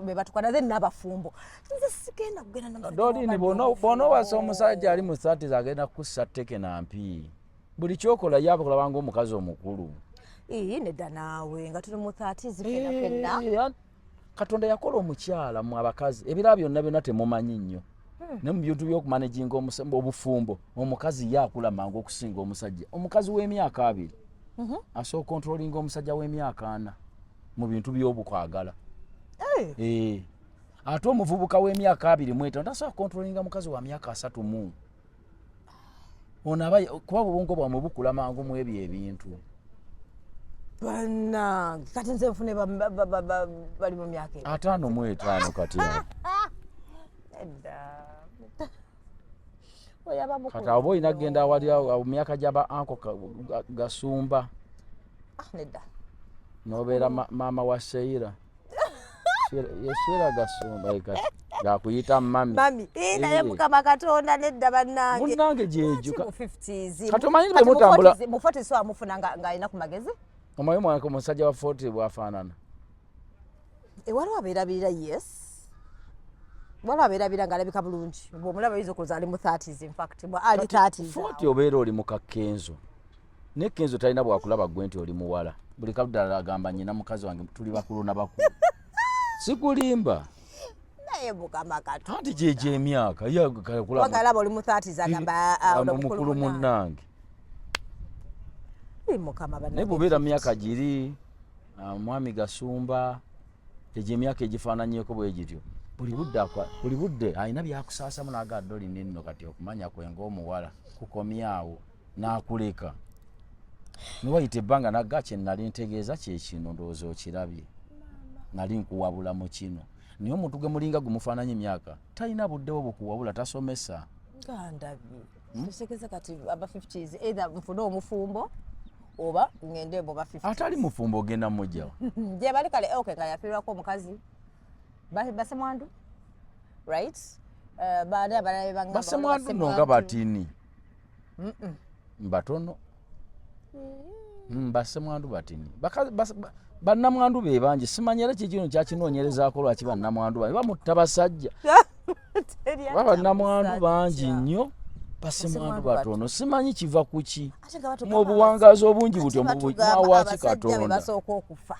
[SPEAKER 2] be batukwana ze n'abafumbo nze sigenda kugenda
[SPEAKER 1] Dolly bonowasa omusajja ali mu 30s agenda kussa tteke nampi buli kyokola yabakulabanga omukazi omukulu
[SPEAKER 2] nedda naawe nga tuli mu 30s fenna
[SPEAKER 1] Katonda yakola omukyala mu abakazi ebiraba byonna temumanyi nnyo ne mu bintu by'okumanaginga obufumbo omukazi yakula mangu okusinga omusajja omukazi w'emyaka 2 asobola kontrolinga omusajja w'emyaka 4 mu bintu by'obukwagala ate omuvubuka w'emyaka 25 tasobola kontrolinga mukazi wa myaka 3 ono aba kuba obwongo bwamwe bukula mangu mu ebyo ebintu
[SPEAKER 2] bannange kati nze nfune bali mu myaka
[SPEAKER 1] 55 kati kati abo oyina kugenda awali myaka gyaba anko gasumba
[SPEAKER 2] nedda
[SPEAKER 1] nobeera maama wa Sheira gasumba gakuyita mami
[SPEAKER 2] naye mukama Katonda nedda bannange
[SPEAKER 1] munnange gyejo
[SPEAKER 2] kati
[SPEAKER 1] omanyi bwe mutambula
[SPEAKER 2] mu 40s amufuna ng'alina ku magezi
[SPEAKER 1] omanyi mwana ko musajja wa 40 bwafaanana
[SPEAKER 2] waliwo abeerabirira waliwo abeerabirira ng'alabika bulungi bw'omulaba oyinza okuloza ali mu 30s infact ali 30s
[SPEAKER 1] 40 obeera oli mu kakenzo ne kenzo talina bwakulaba gwe nti oli muwala buli kaddala agamba nyina mukazi wange tuli bakulu na bakulu sikulimba
[SPEAKER 2] naye mukama Katonda
[SPEAKER 1] anti gyejo emyaka
[SPEAKER 2] wagalaba oli mu 30s agamba
[SPEAKER 1] omukulu munnange
[SPEAKER 2] mukama
[SPEAKER 1] naye bubeera myaka giri mwami gasumba egyo emyaka egifaananyeko bwe gityo buli budde alina byakusaasamu n'agadde olina enno kati okumanya kwenga omuwala kukomyawo n'akuleka niwayita ebbanga nagga kye nali ntegeeza kyekino ndowooza okirabye nali nkuwabula mu kino naye omuntu gwe mulinga gumufaananya emyaka talina buddewo bukuwabula tasomesa
[SPEAKER 2] ngandabye tusekeza kati aba 50s either nfune omufumbo oba ngende bo ba 50
[SPEAKER 1] atali mufumbo ogenda mujjawo
[SPEAKER 2] je bali kale okay nga yafiirwako omukazi basemwandu right baada balabe banga
[SPEAKER 1] basemwandu nonga batini mbatono basemwandu batini bannamwandu be bangi simanyira kikino kyakinoonyerezaako lwaki bannamwandu bangi bamutta basajja bannamwandu bangi nnyo basemwandu batono simanyi kiva kuki mu buwangazi obungi butyo mawaki katonda
[SPEAKER 2] basooka okufa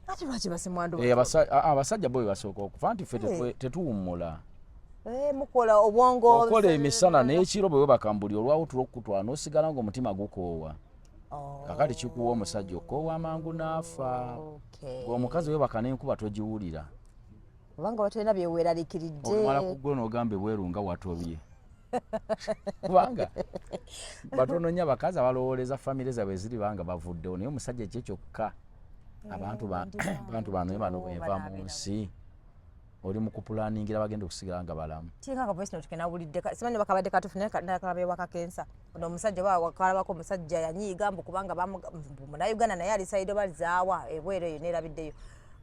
[SPEAKER 2] ati lwaki basemwandu
[SPEAKER 1] abasajja bo basooka okufa nti ffe tetuwummula
[SPEAKER 2] mukola obwongo
[SPEAKER 1] okola emisana n'ekiro bwe bakambuli olwawo tulokutwala n'osigala ng'omutima gukoowa kakati kikuwa omusajja okoowa amangu n'afa omukazi we bakana enkuba togiwulira
[SPEAKER 2] kubanga batalina byeweeraliikiridde
[SPEAKER 1] omala ku gwe n'ogambe bwerunga watobye kubanga batono nnyo abakazi abalowooleza famire zaabwe ziri banga bavuddewo naye omusajja ekye kyokka abantu bano bano bweva mu nsi oli mu kupulaningira bagenda okusigala nga balamu
[SPEAKER 2] tinga nga voice note kenawulidde simanyi bakabadde katufune nakalabe wakakensa ono omusajja wakalabako omusajja yanyiiga mbu kubanga munauganda naye alisaido balizaawa ebweru eyo nerabiddeyo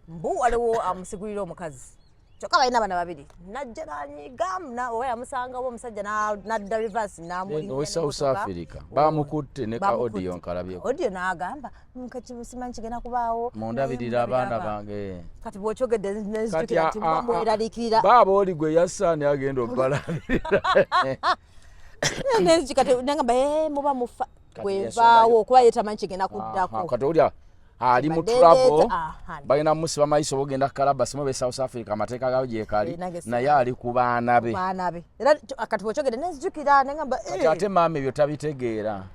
[SPEAKER 2] mbu waliwo amusigulira omukazi kyokka balina bana babiri najja nanyiiga oba yamusangawo omusajja nadda reverse
[SPEAKER 1] owe South Africa bamukutte ne ka audio nkalabye
[SPEAKER 2] audio n'agamba simanyi kigenda kubaawo
[SPEAKER 1] mundabirira abaana bange
[SPEAKER 2] kati bw'okyogedde nezijukira nti mweraliikirira
[SPEAKER 1] baaba oli gwe yassaani agenda okubalabirira
[SPEAKER 2] nezijukate nagamba muba mufa bwevaawo kuba yetamanyi kigenda kuddako
[SPEAKER 1] kati olya ali mu trouble balina musiba maiso bogenda kalaba simu be South Africa amateeka gawo gyekali naye ali ku baana be
[SPEAKER 2] era kati bw'okyogedde nezijukira nagamba
[SPEAKER 1] ate maama ebyo tabitegeera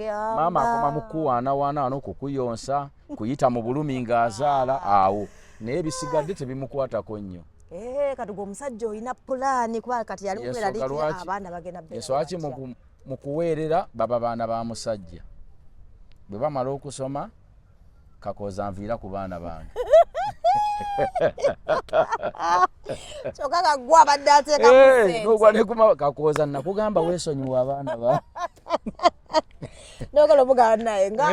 [SPEAKER 1] maama akoma mukuwaanawaana n'okukuyonsa kuyita mu bulumi ng'azaala awo naye ebisigadde tebimukwatako nnyo
[SPEAKER 2] kati gwe omusajja olina pulaani kuba kati yali mweraliikira abaana bagenda
[SPEAKER 1] enswaki mu kuweerera baba baana ba musajja bwe bamala okusoma kakoza nviira ku baana bange
[SPEAKER 2] kyokka kagwa abadde ateeka
[SPEAKER 1] kakoza nakugamba weesonyiwa abaana ba
[SPEAKER 2] nogala omugala naye nga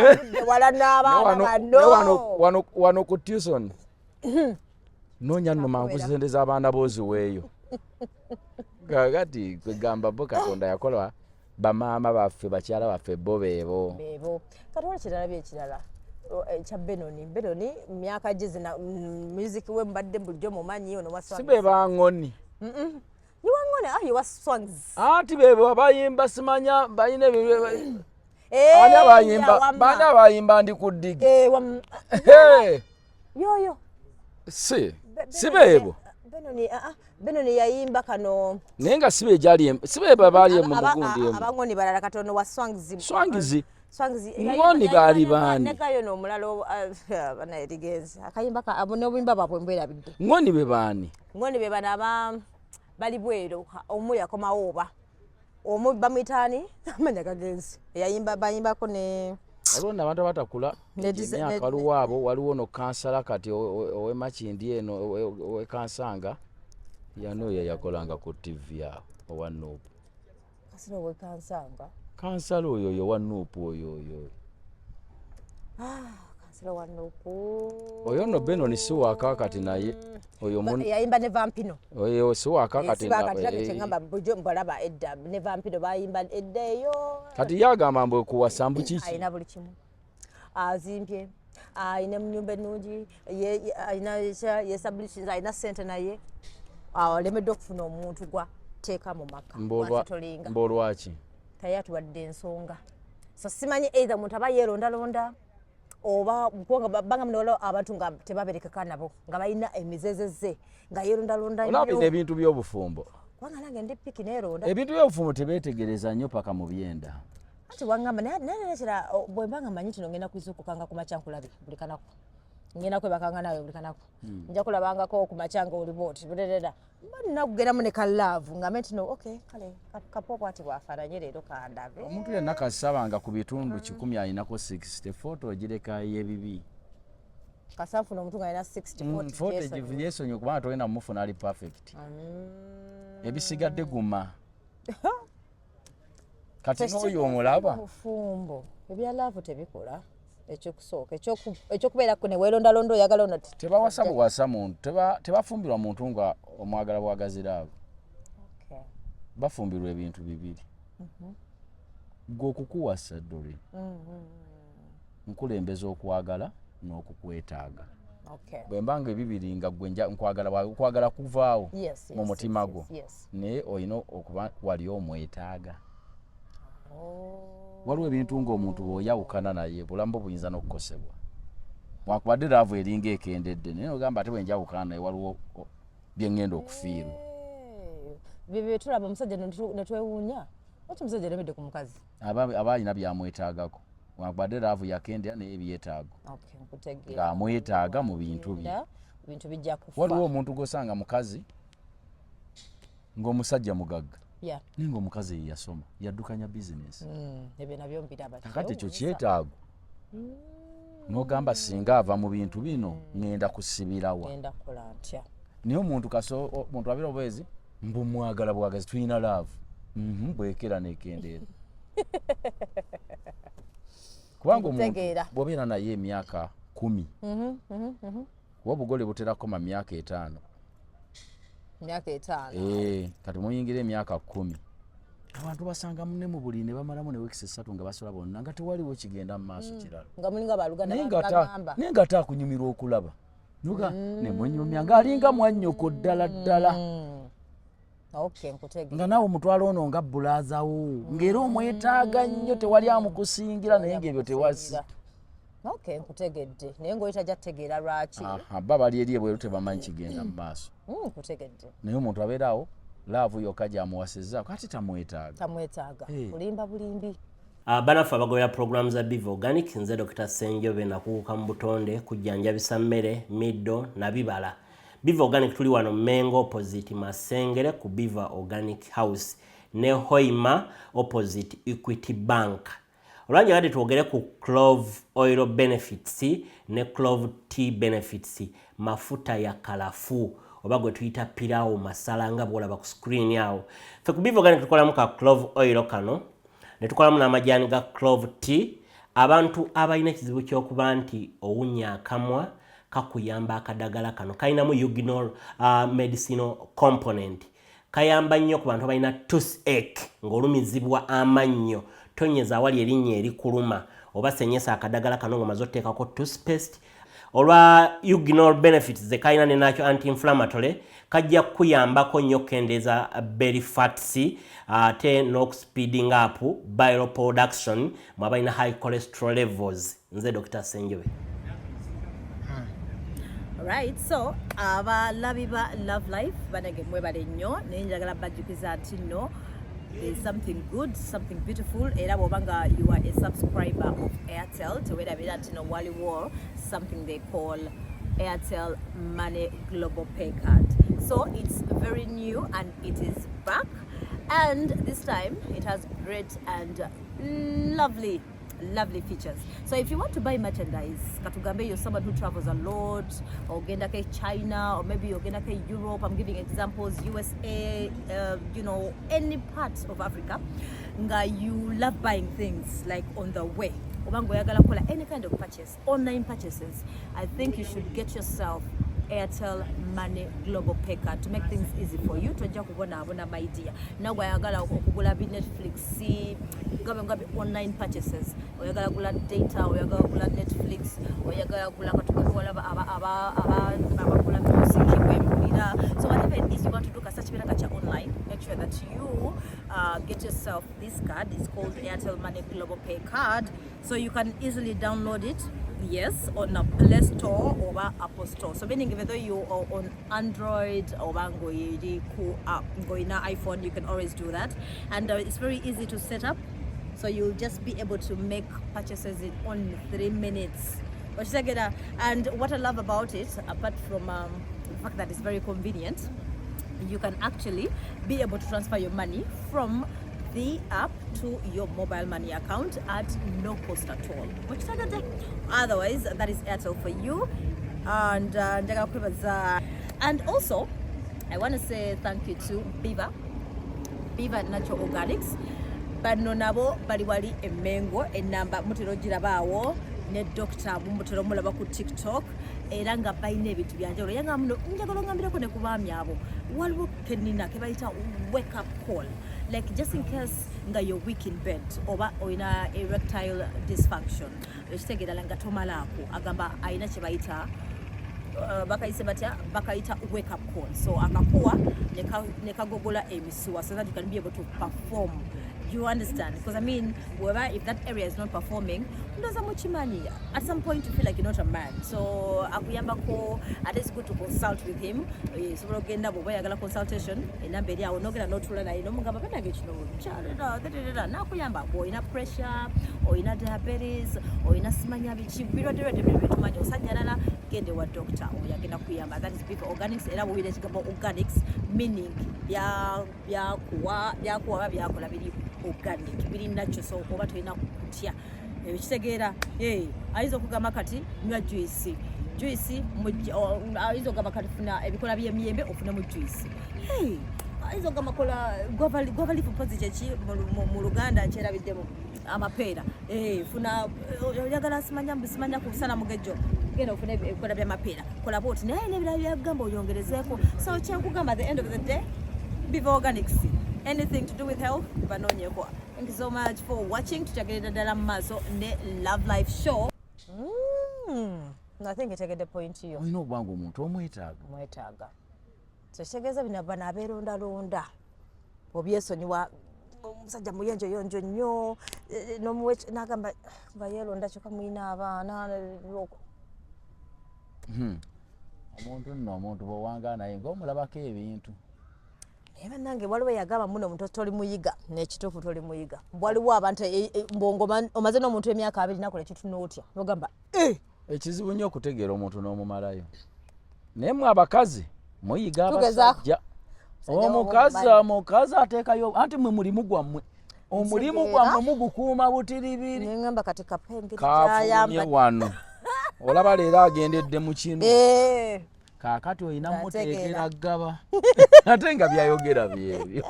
[SPEAKER 2] wala n'abaana bano
[SPEAKER 1] wano ku tucson noonya nno mangu zisendeza abaana booziweeyo kakati kwegamba bo katonda yakola bamaama baffe bakyala baffe bo beebo
[SPEAKER 2] kati wala kirala byekirala ekya benoni myaka gye zina music we mbadde bulijjo mumanyi ono
[SPEAKER 1] si be baŋŋoni
[SPEAKER 2] yiwaŋŋoni ye wa songs
[SPEAKER 1] anti bebo bayimba simanya bayina bani abayimba ndi ku ddigi
[SPEAKER 2] yoyo
[SPEAKER 1] si bebo
[SPEAKER 2] benoni yayimba kano
[SPEAKER 1] naye nga sibe baali mu mugundi
[SPEAKER 2] abaŋŋoni balala katono wa
[SPEAKER 1] swangizi ngoni baali bani
[SPEAKER 2] nekayo n'omulala banayerigenzi akayimba n'obuyimba bwabwe mbwerabidde
[SPEAKER 1] ngoni be bani
[SPEAKER 2] ngoni be bano bali bweru omu yakomawo oba omu bamwitaani amanya gagenzi bayimbako ne
[SPEAKER 1] waliwo abantu abatakula emyaka luwaabo waliwo no kansala kati owemakindi eno owekansanga yanooyo yakolanga ku tv awo owa nuupu
[SPEAKER 2] kasira owekansanga
[SPEAKER 1] kansala oyo owa nuupu oyo
[SPEAKER 2] kansala wa nuupu
[SPEAKER 1] oyo no benoni si waka kati naye oyo
[SPEAKER 2] yayimba ne vampino
[SPEAKER 1] oyo si waka kati
[SPEAKER 2] ngamba bujo mbalaba edda ne vampino bayimba edda eyo
[SPEAKER 1] kati yagamba mbwe kuwasambu kiki
[SPEAKER 2] ayina buli kimu azimbye ayina munyumba ennungi ayina yestablishes ayina sente naye alemedde okufuna omuntu gwa teeka mu maka
[SPEAKER 1] mbolwaki
[SPEAKER 2] taye atuwadde ensonga so simanyi either muntu aba yeerondalonda oba kubanga banga munola abantu nga tebaberekeka nabo nga balina emizezeze nga yeerondalonda
[SPEAKER 1] olabina ebintu by'obufumbo
[SPEAKER 2] kubanga nange ndi piki neeronda
[SPEAKER 1] ebintu by'obufumbo tebeetegereza nnyo paka mu byenda
[SPEAKER 2] ati wangamba naye nekira bwe mbanga manyi kino ngenda kuzuukukanga ku makya nkulabe buli kanaku ngenda kwebakanga nawe buli kanako nja kulabangako ku macanga oli bwoti bulerera mbanina kugeramu ne kalaavu ngambe nti no okay kale kapopo ati bwafaananye leero kandabe
[SPEAKER 1] omuntu yenna kasabanga ku bitundu 100 alinako 60 foto ogireka yebibi
[SPEAKER 2] kasanfuna omuntu nga alina 60
[SPEAKER 1] foto yesonyi kubanga tolina mufuna ali perfect ebisigadde guma kati n'oyo omulaba
[SPEAKER 2] mufumbo ebya laavu tebikola ekyokusooka ekyokubeerako ne weerondalondo oyagala ono
[SPEAKER 1] tebawasa buwasa muntu tebafumbirwa muntu nga omwagala bwagaziraavu bafumbirwa ebintu bibiri gwe okukuwasa ddole nkulembeza okwagala n'okukwetaaga bwe mbanga ebibiri nga gwe nkwagala kuvaawo mu mutima gwo naye olina okuba wali omwetaaga waliwo ebintu ng'omuntu bw'oyawukana naye bulamu buyinza n'okukosebwa wakubadde laavu eringa ekendedde naye ogamba ate bwe njawukana naye waliwo bye ŋŋenda okufiirwa
[SPEAKER 2] bye tulaba omusajja ne twewuunya oti omusajja alemedde ku mukazi
[SPEAKER 1] aba alina byamwetaagako wakubadde laavu yakendera naye ebyetaago ng'amwetaaga mu bintu bye waliwo omuntu gosanga mukazi ng'omusajja mugagga naye ng'omukazi ye yasoma yaddukanya bizinesi kakati ekyo kyetaago n'ogamba singa ava mu bintu bino ŋŋenda kusibirawa naye omuntu abeera obwezi mbumwagala bwagazi tulina laavu bwekera nekendeera kubanga omuntu bw'obeera naye emyaka 10 kuba obugole buterakoma myaka 5 kati muyingira emyaka 10 abantu basanga ne mu buli ne bamalamu ne weekisi 3 nga basola bonna nga tewaliwo kigenda mu maaso kirala naye nga taakunyumirwa okulaba nuga ne munyumya ng'alinga mwannyoko ddala nga naawe omutwala ono nga bulaazawo ng'era omwetaaga nnyo tewali amukusingira naye ng'ebyo tewasi
[SPEAKER 2] nkutegedde naye ng'oyo tajja kutegeera lwaki
[SPEAKER 1] bba bali eri ebweru tebamanyi kigenda mu maaso naye omuntu abeerawo laavu yokka gyamuwasizza kati tamwetaaga
[SPEAKER 2] bulimba bulimbi
[SPEAKER 4] banaffe abagobera puroguramu za Biva Organic nze Dr. Ssenjobe nakukuka mu butonde kujjanjabisa mmere middo na bibala Biva Organic tuli wano Mengo opposite Masengere ku Biva Organic House ne Hoima opposite Equity Bank olwanja kati twogere ku clove oil benefits ne clove tea benefits mafuta ya kalafu oba gwe tuyita pirawo masala nga bwolaba ku screen yawo fe ku Biva Organic tukolamu ka clove oil kano ne tukolamu n'amajaani ga clove tea abantu abalina ekizibu ky'okuba nti owunya akamwa kakuyamba akadagala kano kalinamu eugenol medicinal component kayamba nnyo ku bantu abalina toothache ng'olumizibwa amannyo tonyeza awali erinnya erikuluma oba senyesa akadagala kano ng'omaze otteekako toothpaste olwa eugenol benefits ze kalina ne nakyo anti-inflammatory kajja kuyambako nnyo okukendeeza belly fats ate n'okuspeeding up bile production mwabalina high cholesterol levels nze Dr. Ssenjobe.
[SPEAKER 2] Right, so abalabi ba Love Life banage mwebale nnyo naye njagala bajjukiza nti no there's something good, something beautiful era bwobanga you are a subscriber of Airtel tewerabira nti no waliwo something they call Airtel Money Global Pay Card. So it's very new and it is back, and this time it has great and lovely features. So if you want to buy merchandise, katugambe you're someone who travels a lot, or genda ke China, or maybe you're genda ke Europe, I'm giving examples, USA, you know, any part of Africa, nga you love buying things like on the way. Obango yagala kola any kind of purchase, online purchases, I think you should get yourself Airtel Money Global Pay Card to make things easy for you. Tojja kubona abona my dear. Now wayagala okugula bi Netflix, ngabe online purchases. Oyagala kugula data, oyagala kugula Netflix, oyagala kugula katukola abakula music kwemulira. So whatever it is you want to do search kacha online, make sure that you get yourself this card. It's called Airtel Money Global Pay Card. So you can easily download it. Yes, on a Play Store or Apple Store. So meaning whether you are on Android or going iPhone, you can always do that. And it's very easy to set up. So you'll just be able to make purchases in only 3 minutes. And what I love about it, apart from the fact that it's very convenient, you can actually be able to transfer your money from the app to your mobile money account at no cost at all. Otherwise, that is Airtel for you. And also, I want to say thank you to Viva Natural Organics. Bano nabo bali wali emengo enamba mutero girabaawo ne Dr. Mutero mulaba ku TikTok era nga bayina ebintu byanjawulo yanga muno njagala ngambireko ne kubaami abo waliwo penina ke bayita wake up call, like just in case nga you're weak in bed oba oina erectile dysfunction ekitegeera nga tomalaako agamba ayina kye bayita bakaita wake up call, so akakuwa nekagogola emisuwa so that you can be able to perform. You understand? Because I mean, if that area is not performing, at some point you feel like you're not a man. So akuyambako, at least good to consult with him. So we're going to consultation. In a bed, I will not get a note. I know Mugaba or in a pressure, or in a diabetes, or in a simanya bichi. We don't do it to my Sanjana. Get the word doctor. We are going to Kuyamba. That is Viva Organics. And we will talk about organics, meaning organic biri natural, so oba tulina kutya ekitegeera ayinza okugamba kati nywa juice ayinza okugamba kati funa ebikola by'emiyembe ofune mu juice ayinza okugamba kola guava leaf positive ki mu Luganda kyerabiddemu amapeera funa oyagala simanya kusala mugejjo genda ofune ebikola by'amapeera kola bwoti naye n'ebirala byagamba oyongerezeeko, so kyenkugamba at the end of the day Viva Organics, anything to do with health, banonyeko. Thank you so much for watching. Tuchagerera dala maso ne Love Life show. I think it's a good point to you.
[SPEAKER 1] You know bangu muntu
[SPEAKER 2] omwetaaga. So shegeza bina bana aberonda londa. Obyesonyiwa omusajja muyenjo yonjo nnyo n'omuweche n'agamba bayelonda kyokka muyina abaana loko.
[SPEAKER 1] Omuntu bw'owanga naye ng'omulabako ebintu.
[SPEAKER 2] Eba nange waliwo yagamba muno omuntu toli muyiga n'ekituufu toli muyiga. Waliwo abantu mbongoma omaze n'omuntu emyaka 2 nakola ekitunootya n'ogamba
[SPEAKER 1] ekizibu nnyo okutegeera omuntu n'omumalayo. Naye mwe abakazi muyiga abasajja. Omukazi ateekayo anti mwe mulimu gwammwe. Omulimu gwammwe mugukuuma butiribiri.
[SPEAKER 2] Nengamba kati kapenge
[SPEAKER 1] kyayamba wano. Olaba leero agendedde mu kino. Kaakati oyina muteekera ggaba. Ate nga byayogera byebyo.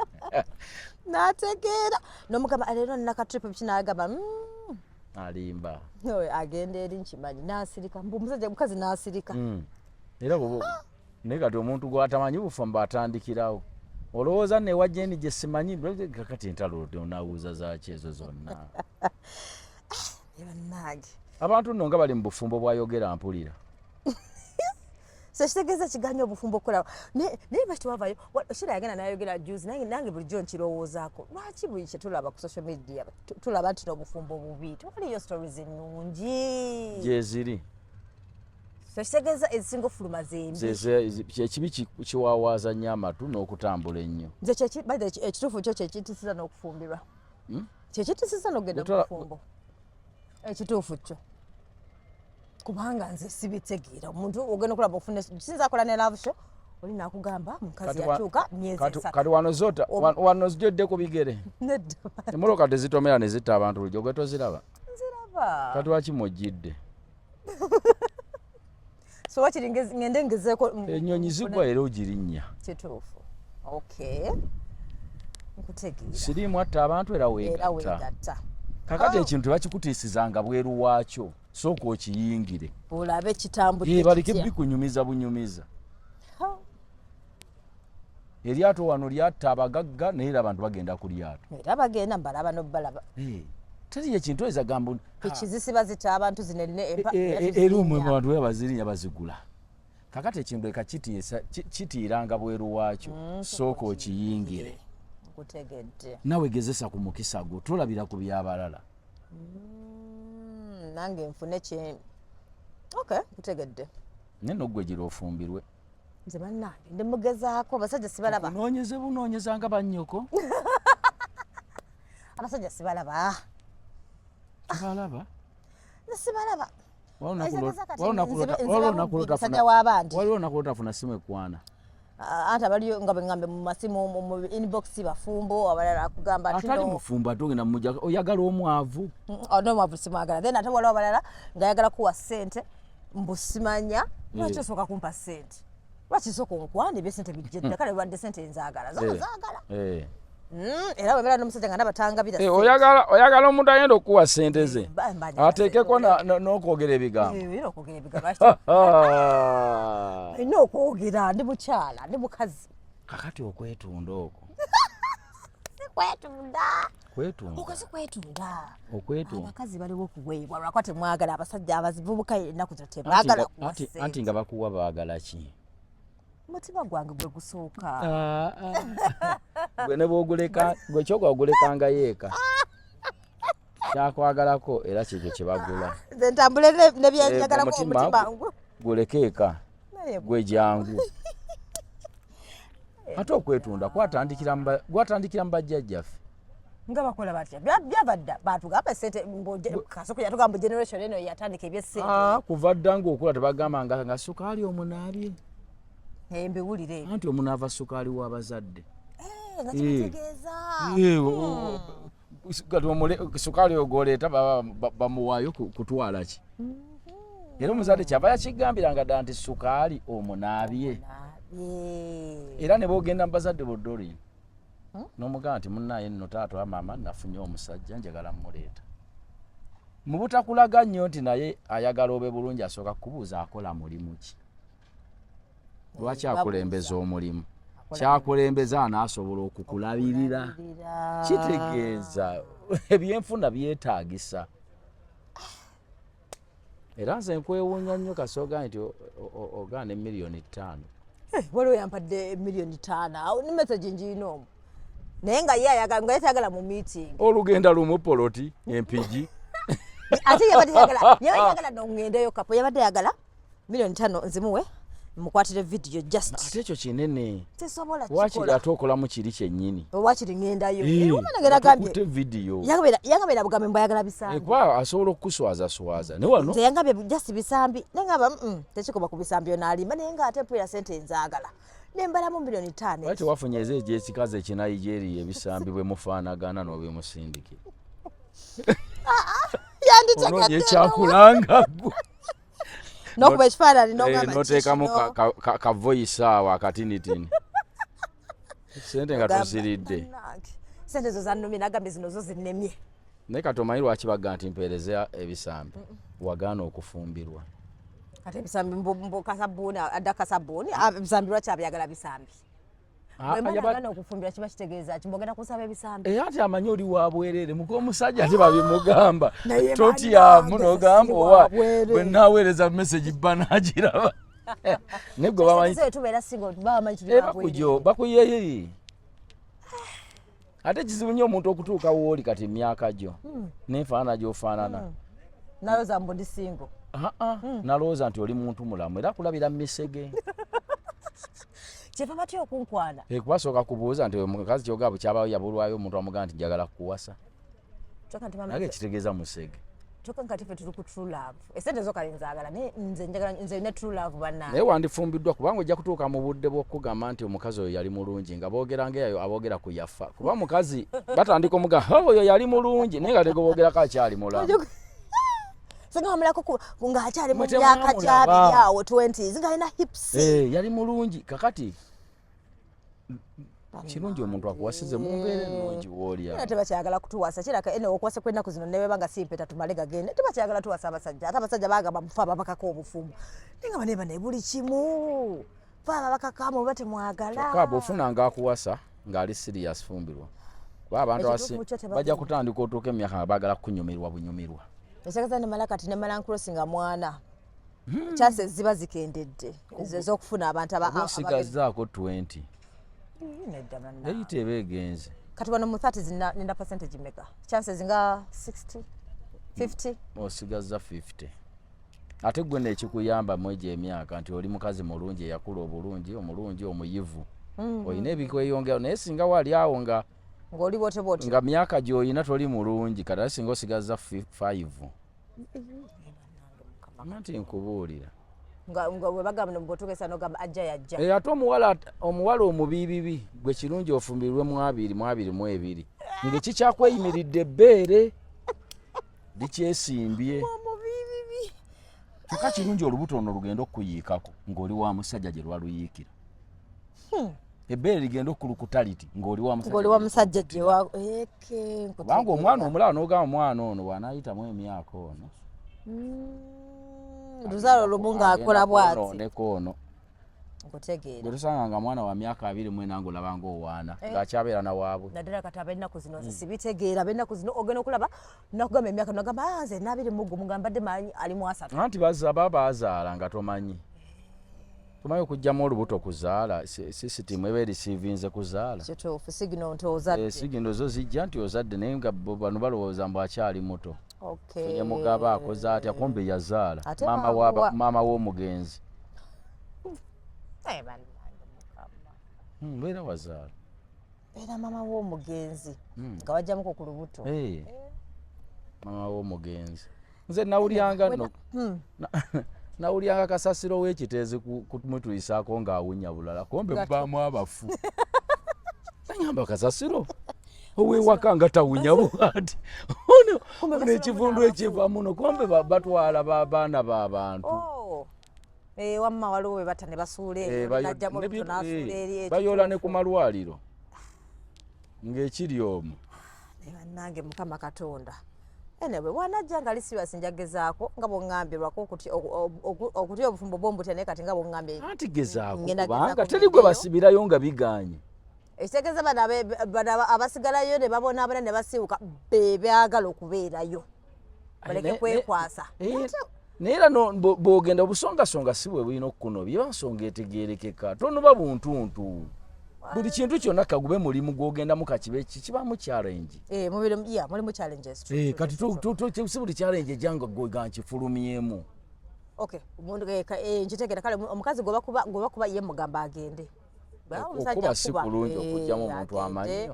[SPEAKER 2] Nategeera. N'omugamba leero nnaka trip kinagamba
[SPEAKER 1] alimba.
[SPEAKER 2] Agenda eri nkimanyi n'asirika. Omusajja mukazi n'asirika.
[SPEAKER 1] Era bobo naye kati omuntu gw'atamanyi bufumba atandikirawo. Olowooza ne wajjeni gye simanyi kakati entalo onawuuza zaaki ezo zonna. Abantu nno nga bali mu bufumbo bwayogera mpulira.
[SPEAKER 2] Sekitegeeza kiganyo obufumbo okola naye baki wavayo shira yagenda nayogera juzi nange bulijjo nkirowoozaako lwaki buli kye tulaba ku social media tulaba nti n'obufumbo bubi tewaliyo stories ennungi
[SPEAKER 1] gyeziri.
[SPEAKER 2] Sekitegeeza ezisinga ofuluma zembi
[SPEAKER 1] kyekibi kiwawaaza nnyo amatu n'okutambula ennyo.
[SPEAKER 2] nze ekituufu kyo kyekitisiza n'okufumbirwa kyekitisiza n'ogenda mu bufumbo ekituufu kyo kubanga nze sibitegeera omuntu ogenda okulaba ofune sinza akola ne love show oli nakugamba mukazi yakyuka myezi 3
[SPEAKER 1] kati wano zijjodde ku bigere emmotoka tezitomera ne zitta abantu bulijjo gwe toziraba kati waki mujjidde
[SPEAKER 2] so wakiri ngende ngezeeko
[SPEAKER 1] ennyonyi zigwa era ogirinnya
[SPEAKER 2] kituufu okay nkutegeera
[SPEAKER 1] sirimu atta abantu era weegatta kakati ekintu tebakikutiisizanga bweru waakyo sooka okiyingire
[SPEAKER 2] olabe kitambudde
[SPEAKER 1] baleke bikunyumiza bunyumiza. Eryato wano lyatta abagagga naye abantu bagenda ku lyato
[SPEAKER 2] era bagenda mbalaba n'obbalaba
[SPEAKER 1] teri ekintu ezagamba
[SPEAKER 2] ekizisiba zita abantu zinene
[SPEAKER 1] eri omwe mu bantu bwe bazirinya bazigula. Kakati ekintu eka kitiiranga bweru waakyo sooka okiyingire.
[SPEAKER 2] Nkutegedde
[SPEAKER 1] nawe gezesa ku mukisa gwo tolabira ku byabalala.
[SPEAKER 2] Nange nfune kye okay nkutegedde
[SPEAKER 1] naye n'oggwe gira ofumbirwe.
[SPEAKER 2] Nze bannange ndi mugezaako abasajja sibalaba
[SPEAKER 1] bunoonyeza nga bannyoko.
[SPEAKER 2] Abasajja sibalaba
[SPEAKER 1] sibalaba waliwo nakulotafuna simu ekwana
[SPEAKER 2] ate abaliyo nga bengambe mu masimu mu inbox bafumbo abalala akugamba ati
[SPEAKER 1] atali mufumbo atogenda mujja oyagala omwavu
[SPEAKER 2] ono mwavu simwagala then ate waliwo abalala nga ayagala kuwa ssente mbusimanya lwaki osooka kumpa ssente lwaki sooka onkwana ebyesente bijjedde kale bibadde ssente nzaagala zaagala era webera n'omusajja nga nabatangabira
[SPEAKER 1] oyagala omuntu ayenda okuwa ssente ze ateekeko n'okwogera ebigambo
[SPEAKER 2] olina okwogera ndi mukyala ndi mukazi
[SPEAKER 1] kakati okwetunda okwo
[SPEAKER 2] kwetunda abakazi baliwo okuweebwa lwakwa temwagala abasajja abazivubuka ennaku zo tebaagala
[SPEAKER 1] anti nga bakuwa baagala ki
[SPEAKER 2] mutima gwange gwe gusooka
[SPEAKER 1] gwe ne bwoguleka gwe kyogwagulekanga yeeka kyakwagalako era kyekyo kye bagula
[SPEAKER 2] nze ntambule nebyenjagala ku mutima
[SPEAKER 1] gulekeeka gwe jangu ate okwetunda gwatandikira mu bajjajjaffe
[SPEAKER 2] nga bakola batya byavadda batugamba sente kasoko yatugamba generation eno yatandika ebyesente
[SPEAKER 1] kuva dda ngaokula tebagamba nga sukaali omunaabye
[SPEAKER 2] mbiwulire
[SPEAKER 1] anti omunaava sukaali w'abazadde
[SPEAKER 2] nga kitegeeza
[SPEAKER 1] sukaali oyo gw'oleeta bamuwaayo kutwala ki era omuzadde kyava yakigambiranga dda nti sukaali omunaabye era ne boogenda mu bazadde boddoli n'omugamba nti munnaye nno taata maama nafunye omusajja njagala mmuleeta mu butakulaga nnyo nti naye ayagala obe bulungi asooka kubuuza akola mulimu ki lwaki akulembeza omulimu kyakulembeza anaasobola okukulabirira kitegeeza ebyenfuna byetaagisa era nze nkwewuunya nnyo kasooga nti ogaana $5,000,000
[SPEAKER 2] waliwo yampadde $5,000,000 ni message njiina omwo naye nga ye ayagala mu meeting
[SPEAKER 1] olugenda lumu poloti empigi
[SPEAKER 2] ate yabadde nongendeyo kapo yabadde yagala $5,000,000 nzimuwe mukwatire video just
[SPEAKER 1] ate ekyo kinene
[SPEAKER 2] tesobola
[SPEAKER 1] wakiri ate okolamu kiri kyennyini
[SPEAKER 2] wakiri ngendayo
[SPEAKER 1] nagambye video
[SPEAKER 2] yangambye bugambe mbayagala bisambi
[SPEAKER 1] kuba asobola okukuswaza ne wano
[SPEAKER 2] nze yangambye just bisambi nengamba tekikoba ku bisambi onalimba naye nga ate mpulira sente enzagala nembalamu $5,000,000
[SPEAKER 1] lwaki wafunye ekyekikazi ekya Nigeria ebisambi bwe mufaanagana n'obemusindike
[SPEAKER 2] yanditegedde
[SPEAKER 1] ekyakulanga
[SPEAKER 2] nokuba ekifaananyi
[SPEAKER 1] noteekamu ka voice awo akatinitini sente nga tuziridde
[SPEAKER 2] sente zo zannumye nagambye zino zo zinnemye
[SPEAKER 1] naye kati omanyi lwaki bagamba nti mpeereza ebisambi wagaana okufumbirwa
[SPEAKER 2] ate ebisambi mbukasabuuni adda kasabuuni ebisambi lwaki abyagala bisambi bwembalagana okufumbira kiba kitegeeza ki mbogenda kusaba ebisambi
[SPEAKER 1] ate amanyi oli wabwerere muka omusajja ate babimugamba totyamu nogamba owa bwe naaweereza message bba naagiraba negwe bakuyeyi ate kizibu nnyo omuntu okutuuka wooli kati emyaka gyo nenfaanana gyofaanana
[SPEAKER 2] nalowooza mbu ndi singo
[SPEAKER 1] nalowooza nti oli muntu mulamu era kulabira mu misege
[SPEAKER 2] kyeva batya okunkwana
[SPEAKER 1] kubasooka kubuuza nti mukazi kyogaba kyabayo yabulwayo omuntu amugamba nti njagala kukuwasa naye kitegeeza musege
[SPEAKER 2] kyokka nkati ffe tuli ku true love esente zo kale nzaagala nze ne true love bannange
[SPEAKER 1] naye wandifumbiddwa kubanga ojja kutuuka mu budde bw'okugamba nti omukazi oyo yali mulungi nga boogera ngaeyo aboogera ku yafa kuba mukazi batandika omugamba oyo yali mulungi naye nga tegoboogerako akyali mulamu
[SPEAKER 2] singa wamulayako ng'akyali mu myaka gyabiri awo 20s ng'alina hips
[SPEAKER 1] yali mulungi kakati kirungi omuntu akuwasize mu mbeera ennungi w'olya
[SPEAKER 2] tebakyagala kutuwasa kiraka ene okuwasa kw'ennaku zino nebeba nga simpeta tumale gagende tebakyagala tuwasa abasajja ate abasajja bagamba mufe ababakako obufumbo nengamba neba ne buli kimu fe ababakakamu oba temwagala
[SPEAKER 1] kyokka bw'ofunanga akuwasa ng'ali serious fumbirwa kuba abantu bajja kutandika otuuka emyaka nga baagala kunyumirwa bunyumirwa
[SPEAKER 2] ekyagaza nemala kati nemala nkrosi nga mwana kyase ziba zikendedde ez'okufuna abantu
[SPEAKER 1] osigazaako 20 eyita eba egenze
[SPEAKER 2] kati wano mu 30 nina percentage meka chances nga 60 50
[SPEAKER 1] osigaza 50 ate gwe nekikuyamba mwegyo emyaka nti oli mukazi mulungi eyakula obulungi omulungi omuyivu olina ebikweyongera naye singa wali awo nga
[SPEAKER 2] ng'oli bwotebwoti
[SPEAKER 1] nga myaka gy'olina toli mulungi kati ate singa osigaza 5 Anti nkubuulira.
[SPEAKER 2] Nga bwe bagamba mbotukesa n'ogamba ajja yajja.
[SPEAKER 1] Ate omuwala omubibibi gwe kirungi ofumbirwe mu 22 ng'ekikyakwenyimiridde ebbeere likyesimbye.
[SPEAKER 2] Omubibibi.
[SPEAKER 1] Kyokka kirungi olubuto ono lugenda okuyiikako ng'oli wa musajja gye lwaluyiikira. Ebbeere ligenda okulukuta liti ng'oli wa
[SPEAKER 2] musajja gye wa
[SPEAKER 1] kubanga omwana omulala n'ogamba omwana ono bw'anaayitamu emyaka ono.
[SPEAKER 2] Luzaalo lumu ng'akola bw'ati.
[SPEAKER 1] Ndeko ono.
[SPEAKER 2] Nkutegeera.
[SPEAKER 1] Gwe tusanga nga mwana wa myaka 24 ng'olaba ng'owaana ng'akyabeera na waabwe.
[SPEAKER 2] Naddala kati ab'ennaku zino sibitegeera ab'ennaku zino ogenda okulaba nakugamba emyaka nogamba nze 21 nga mbadde manyi ali mu 3.
[SPEAKER 1] Anti bazaala nga tomanyi. Tumaye okujjamu olubuto kuzaala sisitimu eba erisiivinze kuzaala.
[SPEAKER 2] Kituufu sigino nti ozadde.
[SPEAKER 1] Sigino zo zijja nti ozadde naye nga bano balowooza mbu akyali muto.
[SPEAKER 2] Okay.
[SPEAKER 1] Mugaba akoze atya kumbe yazaala maama w'omugenzi. Mbeera wazaala.
[SPEAKER 2] Era maama w'omugenzi nga wajjamuko ku lubuto.
[SPEAKER 1] Maama w'omugenzi. Nze nawulyanga kasasiro w'ekiteezi kumutwisaako ng'awunya bulala kumbe mubaamu abafu. Nanyamba kasasiro ow'ewaka nga tawunya bwati ono ekivundu ekiva muno kumbe batwala baana b'abantu.
[SPEAKER 2] Wamma waliwo we bata ne basuula eyo najjamu olubuto n'asuula eri ekyo.
[SPEAKER 1] Bayoola ne ku malwaliro ng'ekiri omwo.
[SPEAKER 2] Bannange Mukama Katonda. Anyway, wanajja nga lisiwasi njagezaako nga bw'oŋŋambirwako okutya obufumbo bw'ombutya naye kati nga bw'oŋŋambye.
[SPEAKER 1] Anti gezaako kubanga teri gwe basibirayo nga biganye.
[SPEAKER 2] Ekitegeeza bano abasigalayo ne babonaabona ne basiiwuka be baagala okubeerayo. Baleke kwekwasa.
[SPEAKER 1] Naye era bw'ogenda obusongasonga si bwe bulina okukunobya nsonga etegeerekeka tonoba buntuntu. Buli kintu kyonna kagube mulimu gw'ogendamu kakibe kibaamu challenge.
[SPEAKER 2] Mulimu challenges.
[SPEAKER 1] Kati si buli challenge ejjanga gwe nkifulumyemu.
[SPEAKER 2] Okay, nkitegeera kale omukazi gwe bakuba ye mugamba agende.
[SPEAKER 1] Okuba si kulungi okugyamu omuntu amanyi.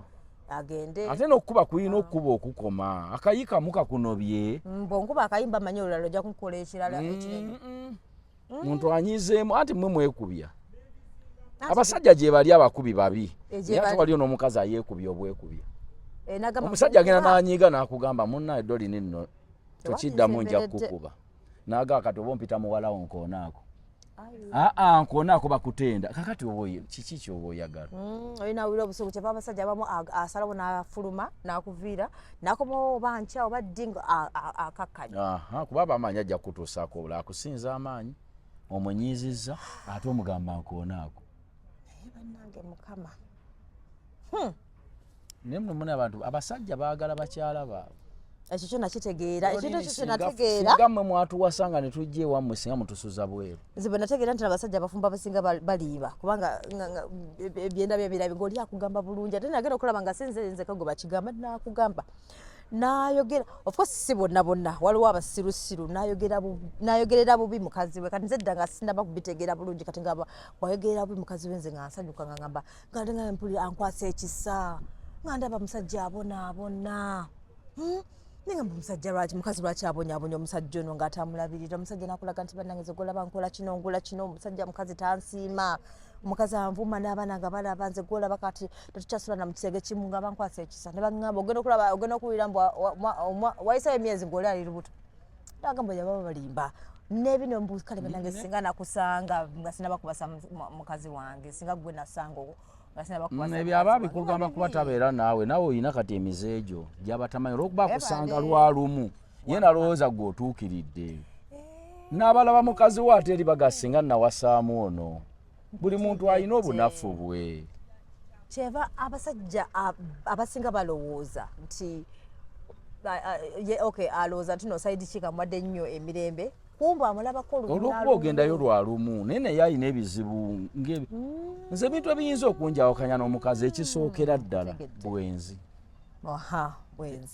[SPEAKER 2] Agende.
[SPEAKER 1] Ate n'okuba kulina okuba okukoma akayikamu kakunobye.
[SPEAKER 2] Bw'onkuba akayimba amanyi olulala ojja kukola ekirala ekinene.
[SPEAKER 1] Muntu anyizeemu anti mmwe mwekubya. Abasajja gye bali abakubi babi. Ate waliyo n'omukazi ayeekubya obwekubya. Omusajja agenda n'anyiiga n'akugamba munnaye doli nino tokiddamu nja kukuba. Naaga kati oba ompita muwalawo nkoonaako. Nkoonaako bakutenda. Kakati oboye kiki ky'oba oyagala?
[SPEAKER 2] Olina awulira obusungu kyeva abasajja abamu asalawo n'afuluma n'akuviira n'akomawo oba nkya oba ddinga akakkanya.
[SPEAKER 1] Kuba abamanyi ajja kutuusaako obula akusinza amaanyi omunyiizizza ate omugamba nkoonaako.
[SPEAKER 2] Bannange Mukama.
[SPEAKER 1] Naye muno muna abantu abasajja baagala bakyala baabwe.
[SPEAKER 2] Ekyo kyo nakitegeera. Ekintu ekyo kyo nategeera.
[SPEAKER 1] Singa mmwe mwatuwasanga ne tujja ewammwe singa mutusuza bweru.
[SPEAKER 2] Nze bwe nategeera nti abasajja abafumba abasinga baliiba kubanga ebyenda byebirabi ng'oli akugamba bulungi ate nagenda okulaba nga sinze nzeka gwe bakigamba nakugamba. N'ayogera of course si bonna waliwo abasirusiru n'ayogerera bubi mukazi we kati nze dda nga sinaba kubitegeera bulungi kati nga bwayogerera bubi mukazi we nze nga nsanyuka nga ngamba nga mpulira ankwasa ekisa nga ndaba musajja abonaabona. Nengamba omusajja lwaki mukazi lwaki abonyaabonya omusajja ono ng'atamulabirira omusajja n'akulaga nti bannange nze golaba nkola kino ngula kino omusajja mukazi tansiima omukazi anvuma n'abaana nga balaba nze golaba kati tetukyasula na mu kisenge kimu nga bankwasa ekisa ne baŋŋamba ogenda okulaba ogenda okuwulira mbu wayisayo emyezi ng'oli ali lubuto nagamba baba balimba n'ebino mbu kale bannange singa nakusanga nga sinaba kubasa mukazi wange singa gwe nasanga
[SPEAKER 1] ebyo abaabikugamba kuba tabeera naawe oyina kati emizeegyo gy'abatamanyi olw'okuba akusanga lwalumu ye nalowooza gwe otuukiridde n'abalaba mukazi we ate eri bagasinga nawasaamu ono buli muntu alina obunafu bwe.
[SPEAKER 2] Kyeva abasajja abasinga balowooza nti alowooza nti no saidi kika mwadde nnyo emirembe kumba amulabako
[SPEAKER 1] olw'okuba ogendayo lwalumu naye naye alina ebizibu nze ebintu ebiyinza okunjawukanya n'omukazi ekisookera ddala bwenzi.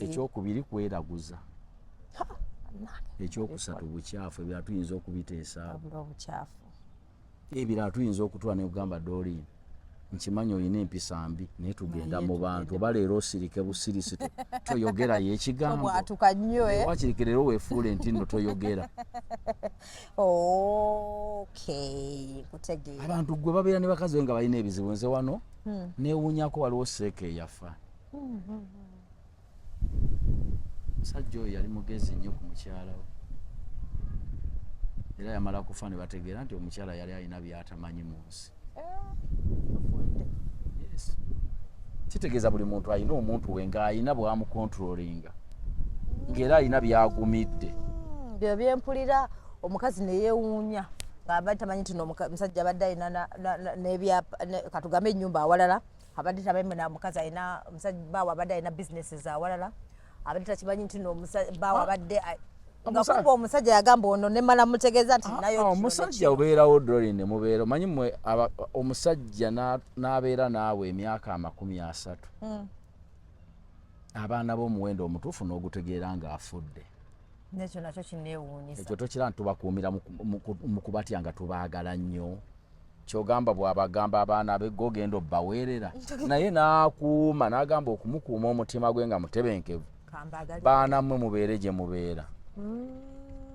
[SPEAKER 1] Ekyokubiri kweraguza. Ekyokusatu bukyafu ebirala tuyinza okubiteesaawo. Ebirala tuyinza okutwala ne kugamba Doreen nkimanyi olina empisa mbi naye tugenda mu bantu oba leero osirike busirisi toyogerayo ekigambo
[SPEAKER 2] bwatuka nnyo
[SPEAKER 1] wakirike leero weefuule nti nno toyogera
[SPEAKER 2] kutegeera
[SPEAKER 1] abantu gwe babeera ne bakazi we nga balina ebizibu nze wano neewuunyako waliwo seeka eyafa musajja oyo yali mugezi nnyo ku mukyala we era yamala kufa ne bategeera nti omukyala yali alina byatamanyi mu nsi kitegeeza buli muntu alina omuntu we ng'alina bwamukontrolinga ng'era alina byagumidde
[SPEAKER 2] byo byempulira omukazi neyeewuunya ng'abadde tamanyi nti omusajja abadde alina n'ebyapa katugambe ennyumba awalala abadde tamanyi na mukazi alina baawe abadde alina bizinesi awalala abadde takimanyi nti baawe abadde nga kumba omusajja yagamba ono nemala mutegeeza nti nayo
[SPEAKER 1] omusajja obeerawo doli ne mubeera omanyi mmwe omusajja n'abeera naawe emyaka 30 abaana b'omuwendo omutuufu n'ogutegeera ng'afudde
[SPEAKER 2] nekyo nakyo kineewuunyisa
[SPEAKER 1] ekyo tokira nti tubakuumira mu kubatya nga tubaagala nnyo kyogamba bw'abagamba abaana be gogenda obbaweerera naye n'akuuma n'agamba okumukuuma omutima gwe nga mutebenkevu baana mmwe mubeere gye mubeera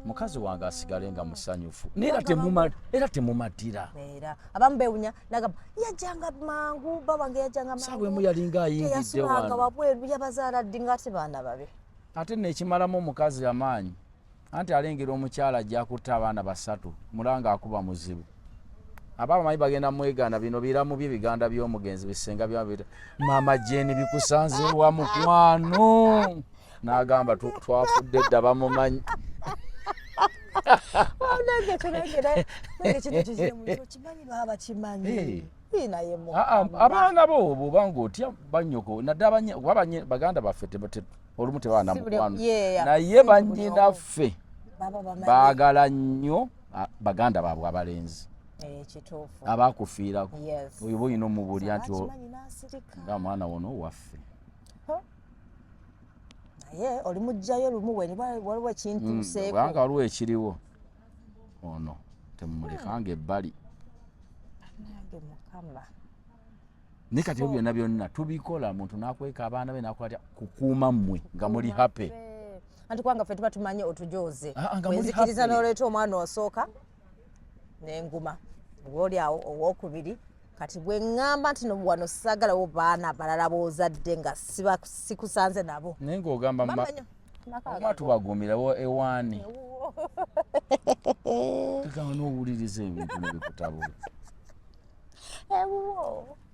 [SPEAKER 1] mukazi wange asigale nga musanyufu era temumatira
[SPEAKER 2] abamu beewunya nagamba yajjanga mangu bawange yajjanga mangu
[SPEAKER 1] saawa emu yalinga ayingidde wano
[SPEAKER 2] wabweru yabazaala ddi nga ate baana babe
[SPEAKER 1] ate nekimalamu omukazi amaanyi anti alengera omukyala ajja kutta abaana 3 mulanga akuba muzibu abamanyi bagenda mwegaana bino biramu by'ebiganda by'omugenzi bisenga byabita maama Jeni bikusanze wa mukwano n'agamba twafudde dda bamumanyi abaana bo bwobanga otya banyoko nadde baganda baffe olumu tebaana mukwano naye bannyinaffe baagala nnyo baganda baabwe abalenzi abakufiirako oyo boyina omubulya nti nga mwana wono waffe
[SPEAKER 2] naye oli mujjayo lumu waliwo ekintuuseeko
[SPEAKER 1] kubanga waliwo ekiriwo ono temumulekanga ebbali
[SPEAKER 2] nange mukama
[SPEAKER 1] naye kati ebyo byonna byonna tubikola muntu n'akweka abaana be n'akwatya kukuuma mmwe nga muli happy
[SPEAKER 2] anti kubanga ffe tuba tumanyi otujoze wenzikiriza n'oleeta omwana osooka n'enguma oli awo owookubiri kati bwe ŋŋamba nti wano saagalawo baana balala boozadde nga sikusanze nabo
[SPEAKER 1] naye ng'ogamba oba tubagumirawo ewaani tegamba n'owuliriza ebintu nebikutabula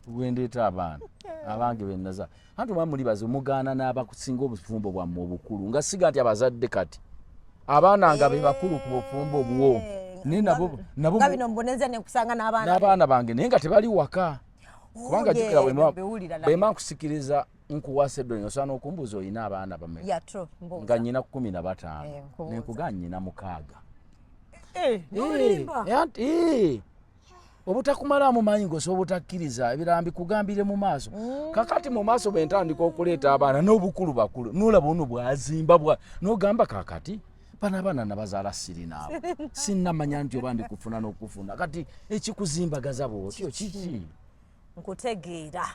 [SPEAKER 1] bwendeeta abaana abange bennaza anti oba muli baze mugaana n'abakusinga obufumbo bwammwe obukulu nga siga nti abazadde kati abaana nga be bakulu ku bufumbo obwo n'abaana bange naye nga tebali waka kubanga jjukira bwema nkusikiriza nkuwasa eddoni osobola n'okumbuuza olina abaana bameka nga nnyina 15 nenkuga nnyina 6 obutakumalamu manyi ng'osobola obutakkiriza ebirala mbikugambire mu maaso kakati mu maaso bwe ntandika okuleeta abaana n'obukulu bakulu n'olaba ono bwazimba n'ogamba kakati bano abaana nabazaala sirinaabo sinnamanya nti oba ndikufuna n'okufuna kati ekikuzimbagaza bwotyo kiki
[SPEAKER 2] nkutegeera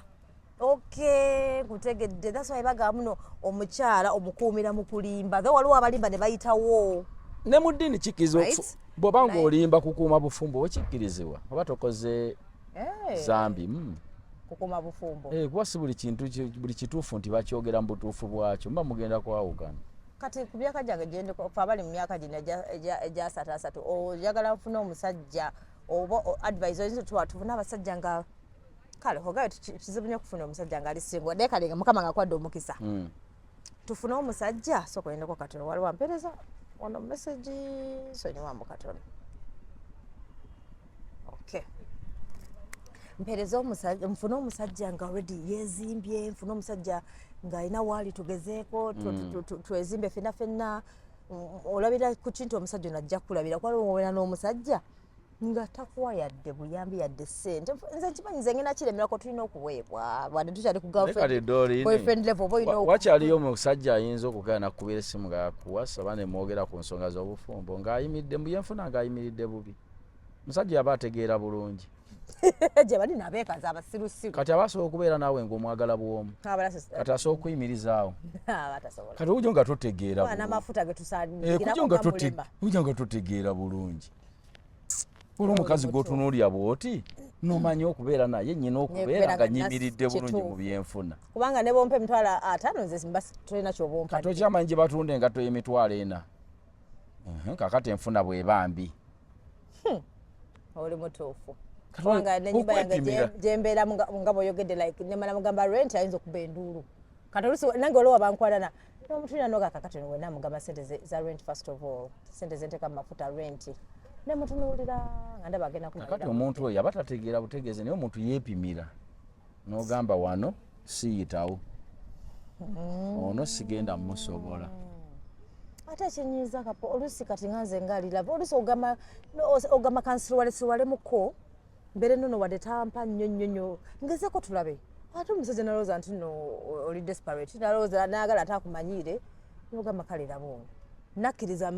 [SPEAKER 2] nkutegedde that's why bagamba muno omukyala omukuumira mu kulimba tho waliwo abalimba ne bayitawo
[SPEAKER 1] ne mu ddiini kikkiriza bw'oba ng'olimba kukuuma bufumbo wekikkirizibwa oba tokoze zambi
[SPEAKER 2] kukuuma bufumbo
[SPEAKER 1] kuba si buli kintu buli kituufu nti bakyogera mu butuufu bwakyo mba mugenda kwawukana
[SPEAKER 2] kati ku myaka gyange gyendeko abali mu myaka gino egya 33 oyagala nfuna omusajja oba advice oyinza tufuna abasajja nga kale ogayo kizibu nnyo kufuna omusajja nga ali singo naye kale nga mukama nga akwadde omukisa tufune omusajja sooka oyendeko katono waliwo ampereza ono message sonyiwamu katono mpereza omusajja nfune omusajja nga already yezimbye nfune omusajja ng'alina waali tugezeeko twezimbe fenna olabira ku kintu omusajja ono ajja kulabira kwaliwo obeera n'omusajja nga takuwa yadde buyambi yadde ssente nze nkimanyi nze ngenda kiremerako tulina okuweebwa wadde tukyali ku boyfriend level oba olina
[SPEAKER 1] wakyaliyo omusajja ayinza okugenda nakukubira essimu ng'akuwasa oba ne mwogera ku nsonga z'obufumbo ng'ayimiridde mbuyenfuna ng'ayimiridde bubi musajja yaba ategeera bulungi
[SPEAKER 2] je bali nabekaza abasirusiru
[SPEAKER 1] kati abasobola okubeera naawe ng'omwagala bw'omu kati asobola okuyimirizaawo
[SPEAKER 2] batasobola
[SPEAKER 1] kati ujjo nga totegeera
[SPEAKER 2] bwana amafuta
[SPEAKER 1] ujjo nga totegeera bulungi olwo omukazi gw'otunuulya bw'oti nomanya okubeera naye nnyina okubeera nga nyimiridde bulungi mu byenfuna
[SPEAKER 2] kubanga ne bompe emitwalo 5 nze mbasi tulina kyobompa
[SPEAKER 1] kati okyamanyi gye batunda engatto y'emitwalo 4 kakati enfuna bwebambi
[SPEAKER 2] oli mutuufu kubanga nenyumba yange gyembeera nga bw'oyogedde like nemala mugamba rent ayinza okuba enduulu kati olusi nange olwo wabankwalana nomutulina nogakakati wena mugamba sente za rent first of all sente zenteeka mu mafuta rent nemutunuulira nga ndaba agenda
[SPEAKER 1] kakati omuntu oyo aba tategeera butegeeze naye omuntu yeepimira n'ogamba wano siyitawo ono sigenda mmusobola
[SPEAKER 2] ate ekinyiiza kapo olusi kati nganze ngaaliraba olusi ogamba kansiruwalemuko mbere nono wadde tampa nnyo ngezeko tulabe ate omusajja nalowooza nti no oli desperate nalowooza naagala ate akumanyiire nogamba kale raba ono nakkiriza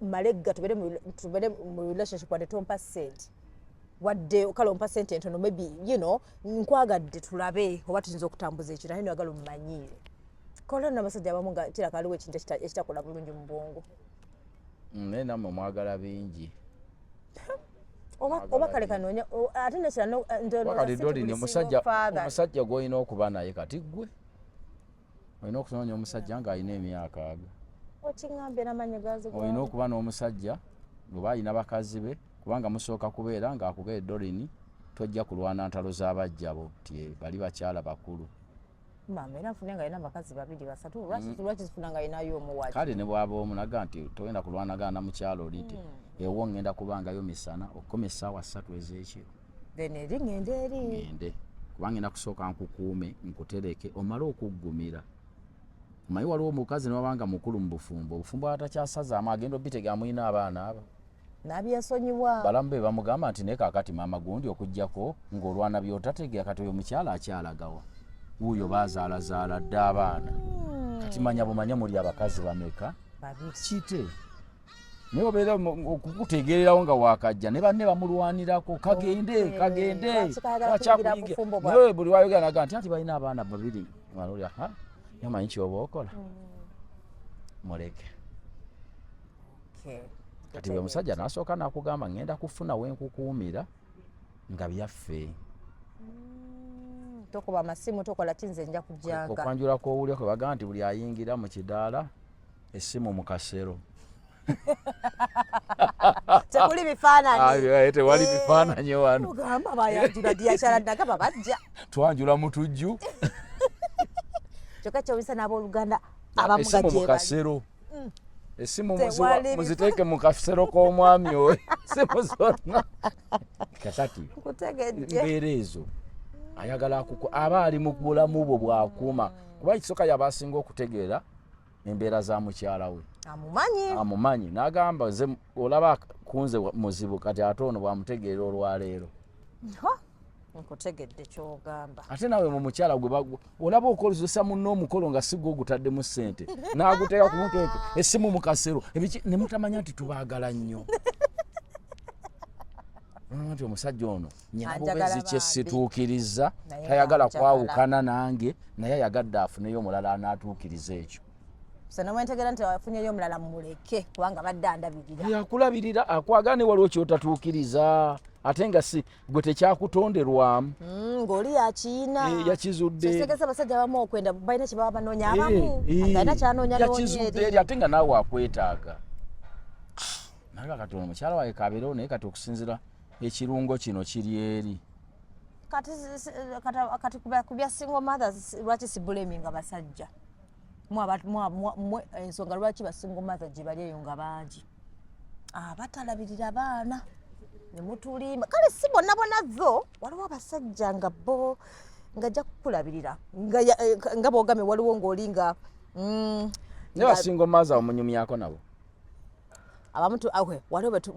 [SPEAKER 2] malegga tubere mu relationship wadde tompa sente wadde kale ompa sente entono maybe nkwagadde tulabe oba tuyinza okutambuza ekyo naye noyagala omumanyiire kola n'abasajja abamu nga kiraka aliwo ekintu ekitakola bulungi mu bwongo
[SPEAKER 1] naye nammwe mwagala bingi
[SPEAKER 2] oba kale kanoonya ate
[SPEAKER 1] nekirwakati dolini omusajja gw'olina okuba naye kati gwe olina okunoonya omusajja ng'alina emyaka ago
[SPEAKER 2] okiŋambye n'amanyi gazi
[SPEAKER 1] olina okuba n'omusajja oba alina bakazi be kubanga musooka kubeera ng'akugee dolini tojja kulwana ntalo z'abajjabo ti bali bakyala bakulu
[SPEAKER 2] mama era nfune nga alina abakazi 2 3 lwaki zifuna nga alinayo omuwala
[SPEAKER 1] kale ne bwaba omu naga nti togenda kulwanagana na mukyalo oliti ewo ngenda kubangayo misana okukoma essaawa 3 ez'ekiro
[SPEAKER 2] then eri ngende
[SPEAKER 1] kubanga ngenda kusooka nkukuume nkutereke omale okuggumira mayi waliwo omukazi newabanga mukulu mu bufumbo atakyasazaamu agenda obitega amuyina abaana abo
[SPEAKER 2] nabyesonyiwa
[SPEAKER 1] balamu be bamugamba nti naye kakati maama gundi okuggyako ng'olwana byotategera kati oyo mukyala akyalagawa wuuyo bazaalazaala dde abaana kati manya bumanya muli abakazi bameka kite naye obeera okukutegererawo nga wakajja ne banne bamulwanirako kagende wakyakuyingira naye buli wayogera naga nti balina abaana 2 malolya yamanyi kyoba okola muleke kati we musajja nasooka nakugamba ngenda kufuna wenkukuumira nga byaffe
[SPEAKER 2] tokuba amasimu tokola kinze nja kujjanga
[SPEAKER 1] okwanjula kw'owulya kwe bagamba nti buli ayingira mu kidaala essimu mu kasero
[SPEAKER 2] tekuli bifaananyi
[SPEAKER 1] tewali bifaananyi wano
[SPEAKER 2] ogamba bayanjula diyakyala nagamba bajja
[SPEAKER 1] twanjula mu tujju
[SPEAKER 2] kyokka kyobisa n'abooluganda
[SPEAKER 1] essimu mu kasero essimu muziteeke mu kasero k'omwami oyo essimu zonna kakati mbeera ezo ayagala aba ali mu bulamu bwo bwakuuma kuba ekisooka yabasinga okutegeera embeera za mukyala we amumanyi n'agamba ze olaba kunze muzibu kati ate ono bwamutegeera olwaleero
[SPEAKER 2] nkutegedde kyogamba
[SPEAKER 1] ate nawe mu mukyala gwe olaba okozesa munno omukolo nga si gwe ogutaddemu ssente n'aguteeka ku mutwe essimu mu kasero ne mutamanya nti tubaagala nnyo nti omusajja ono nyina bubezi kyesituukiriza tayagala kwawukana nange naye ayagadde afuneyo omulala anaatuukiriza ekyo
[SPEAKER 2] senamwentegera nti afunyeyo omulala muleke kubanga badde andabirira
[SPEAKER 1] yakulabirira akwagala ne waliwo kyotatuukiriza ate nga si gwe tekyakutonderwamu
[SPEAKER 2] ng'oli yakiyina
[SPEAKER 1] yakizudde
[SPEAKER 2] kitegeza abasajja abamu okwenda balina kye baba banoonya abamu alina kyanoonya
[SPEAKER 1] eri ate nga naawe akwetaaga naga kati ono mukyala waye kabeerewo naye kati okusinzira ekirungo kino kiri eri
[SPEAKER 2] kati kubya single mothers lwaki sibuleminga basajja ensonga lwaki basingle mothers gye bali eyo nga bangi batalabirira baana nemutulimba kale si bonna zo waliwo abasajja nga bo nga ajja kukulabirira nga bogambye waliwo ng'oli nga
[SPEAKER 1] ne basingle mothers omunyumyako nabo
[SPEAKER 2] abamuntu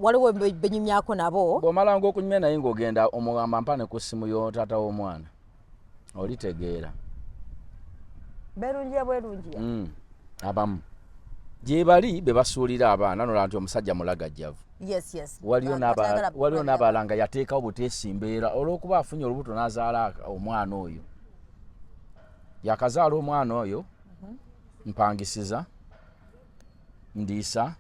[SPEAKER 2] waliwo benyumyako nabo
[SPEAKER 1] bw'omalanga okunyumya naye ng'ogenda omugamba mpane ku ssimu y'otaata w'omwana olitegeera
[SPEAKER 2] berungiya bwerungiya
[SPEAKER 1] abamu gye bali be basuulira abaana nola nti omusajja mulagajjavu.
[SPEAKER 2] Yes.
[SPEAKER 1] Waliyo n'abalanga yateekawo buteesi mbeera olw'okuba afunye olubuto n'azaala omwana oyo. Yakazaala omwana oyo mpangisiza ndiisa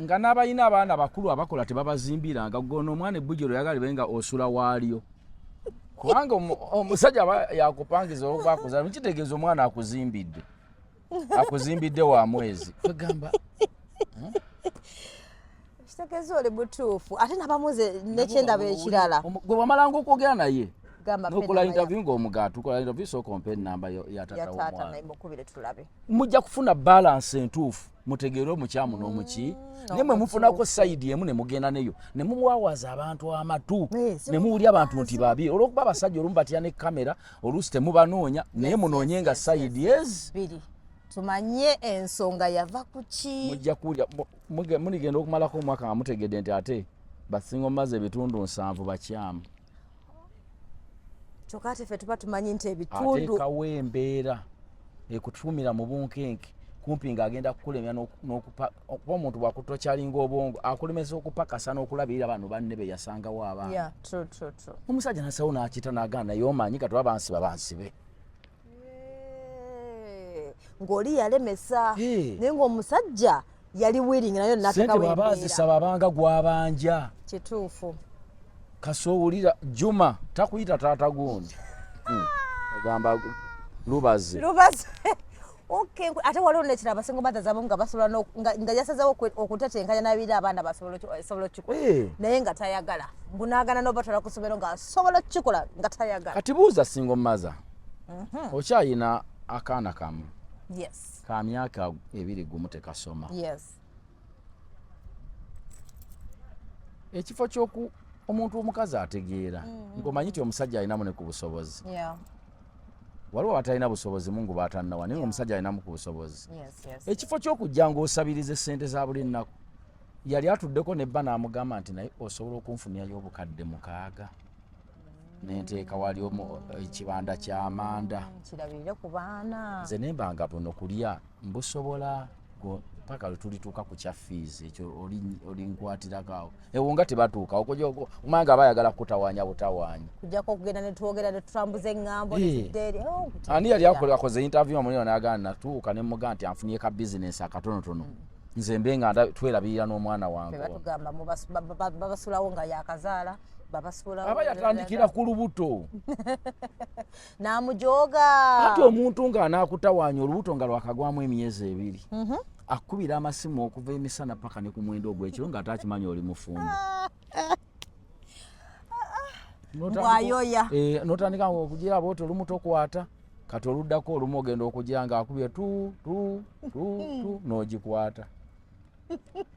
[SPEAKER 1] nga n'abalina abaana bakulu abakola tebabazimbiranga gona omwana ebbujiro yagalibe nga osula waalyo. Kubanga omusajja yakupangiza olw'okubakuzaala nkitegeeza omwana akuzimbidde wa mwezi. Kwegamba
[SPEAKER 2] kitegeeza oli butuufu ate nabamuze n'ekyendaba ekirala.
[SPEAKER 1] Gwe wamalanga okwogera naye nokola interview ng'omugaatu kola interview sooka ompe ennamba ya taata w'omwana. Mujja kufuna balance entuufu mutegeere omukyamu n'omuki naye mwe mufunako sayidi emu ne mugenda neyo ne mumwawaza abantu amatu ne muwulya abantu nti babi olw'okuba abasajja olumu batya ne kamera oluusi temubanoonya naye munoonye nga sayidi
[SPEAKER 2] biri tumanye ensonga yava ku ki.
[SPEAKER 1] Mujja kuwulya muligenda okumalako omwaka nga mutegedde nti ate basinga omumaze ebitundu 7 bakyamu.
[SPEAKER 2] Kyokka ate ffe tuba tumanyi nti ebitundu
[SPEAKER 1] ateekawo embeera ekutumira mu bunkenke kumpi ng'agenda kukulemya n'okuba omuntu bwakutokyalinga obwongo akulemesa okupakasa n'okulabirira bano banne be yasangawo abaana.
[SPEAKER 2] True.
[SPEAKER 1] Omusajja nasawo n'akita n'agamba naye omanyi kati abansibe bansibe.
[SPEAKER 2] Ng'oli yalemesa naye ng'omusajja yali willing nayo n'ateekawo embeera.
[SPEAKER 1] Sente baba zisaba abanga gwabanja.
[SPEAKER 2] Kituufu.
[SPEAKER 1] Kasoowulira Juma takuyita taata gundi. Agamba lubaze.
[SPEAKER 2] Okay, ate waliwo nekiraba single mothers abamu nga basobola nga yasazeewo okutetenkanya n'abiri abaana basobola okukikola naye nga tayagala mbunaagana n'obatwala ku ssomero ng'asobola okukikola nga tayagala.
[SPEAKER 1] Kati buuza single mother okyayina akaana kamu ka myaka 2 gumu tekasoma. Ekifo ky'oku omuntu omukazi ategeera ng'omanyi nti omusajja alinamu ne ku busobozi. Waliwo batalina busobozi Mungu batannawa naye omusajja alinamu ku busobozi. Ekifo ky'okujja ng'osabiriza essente za buli nnaku yali atuddeko nebba n'amugamba nti naye osobola okunfunirayo obukadde 6 nenteeka wali ekibanda ky'amanda
[SPEAKER 2] kirabirire ku baana.
[SPEAKER 1] Nze nembanga buno kulya mbusobola paka lutulituuka ku kya fees ekyo oli nkwatirako ewo nga tebatuuka omanga bayagala kutawaanya butawaanya
[SPEAKER 2] kujjako okugenda ne twogera ne tutambuza eŋŋambo neddeeri.
[SPEAKER 1] Ani yali akoze interview amunino n'agamba natuuka ne muga nti anfunye ka bizinesi akatonotono nze mbe nga twerabirira n'omwana wange.
[SPEAKER 2] Batugamba babasulawo nga yakazaala babasulawo
[SPEAKER 1] aba yatandikira ku lubuto
[SPEAKER 2] n'amujooga.
[SPEAKER 1] Ate omuntu ng'anaakutawaanya olubuto nga lwakagwamu emyezi 2 akubira amasimu okuva emisana paka ne ku mwendo ogw'ekiro ng'ate akimanyi oli mufumbo.
[SPEAKER 2] Bwayoya
[SPEAKER 1] n'otandika okugira bwoti olumu tokwata kati oluddako olumu ogenda okugira ng'akubye tu n'ogikwata.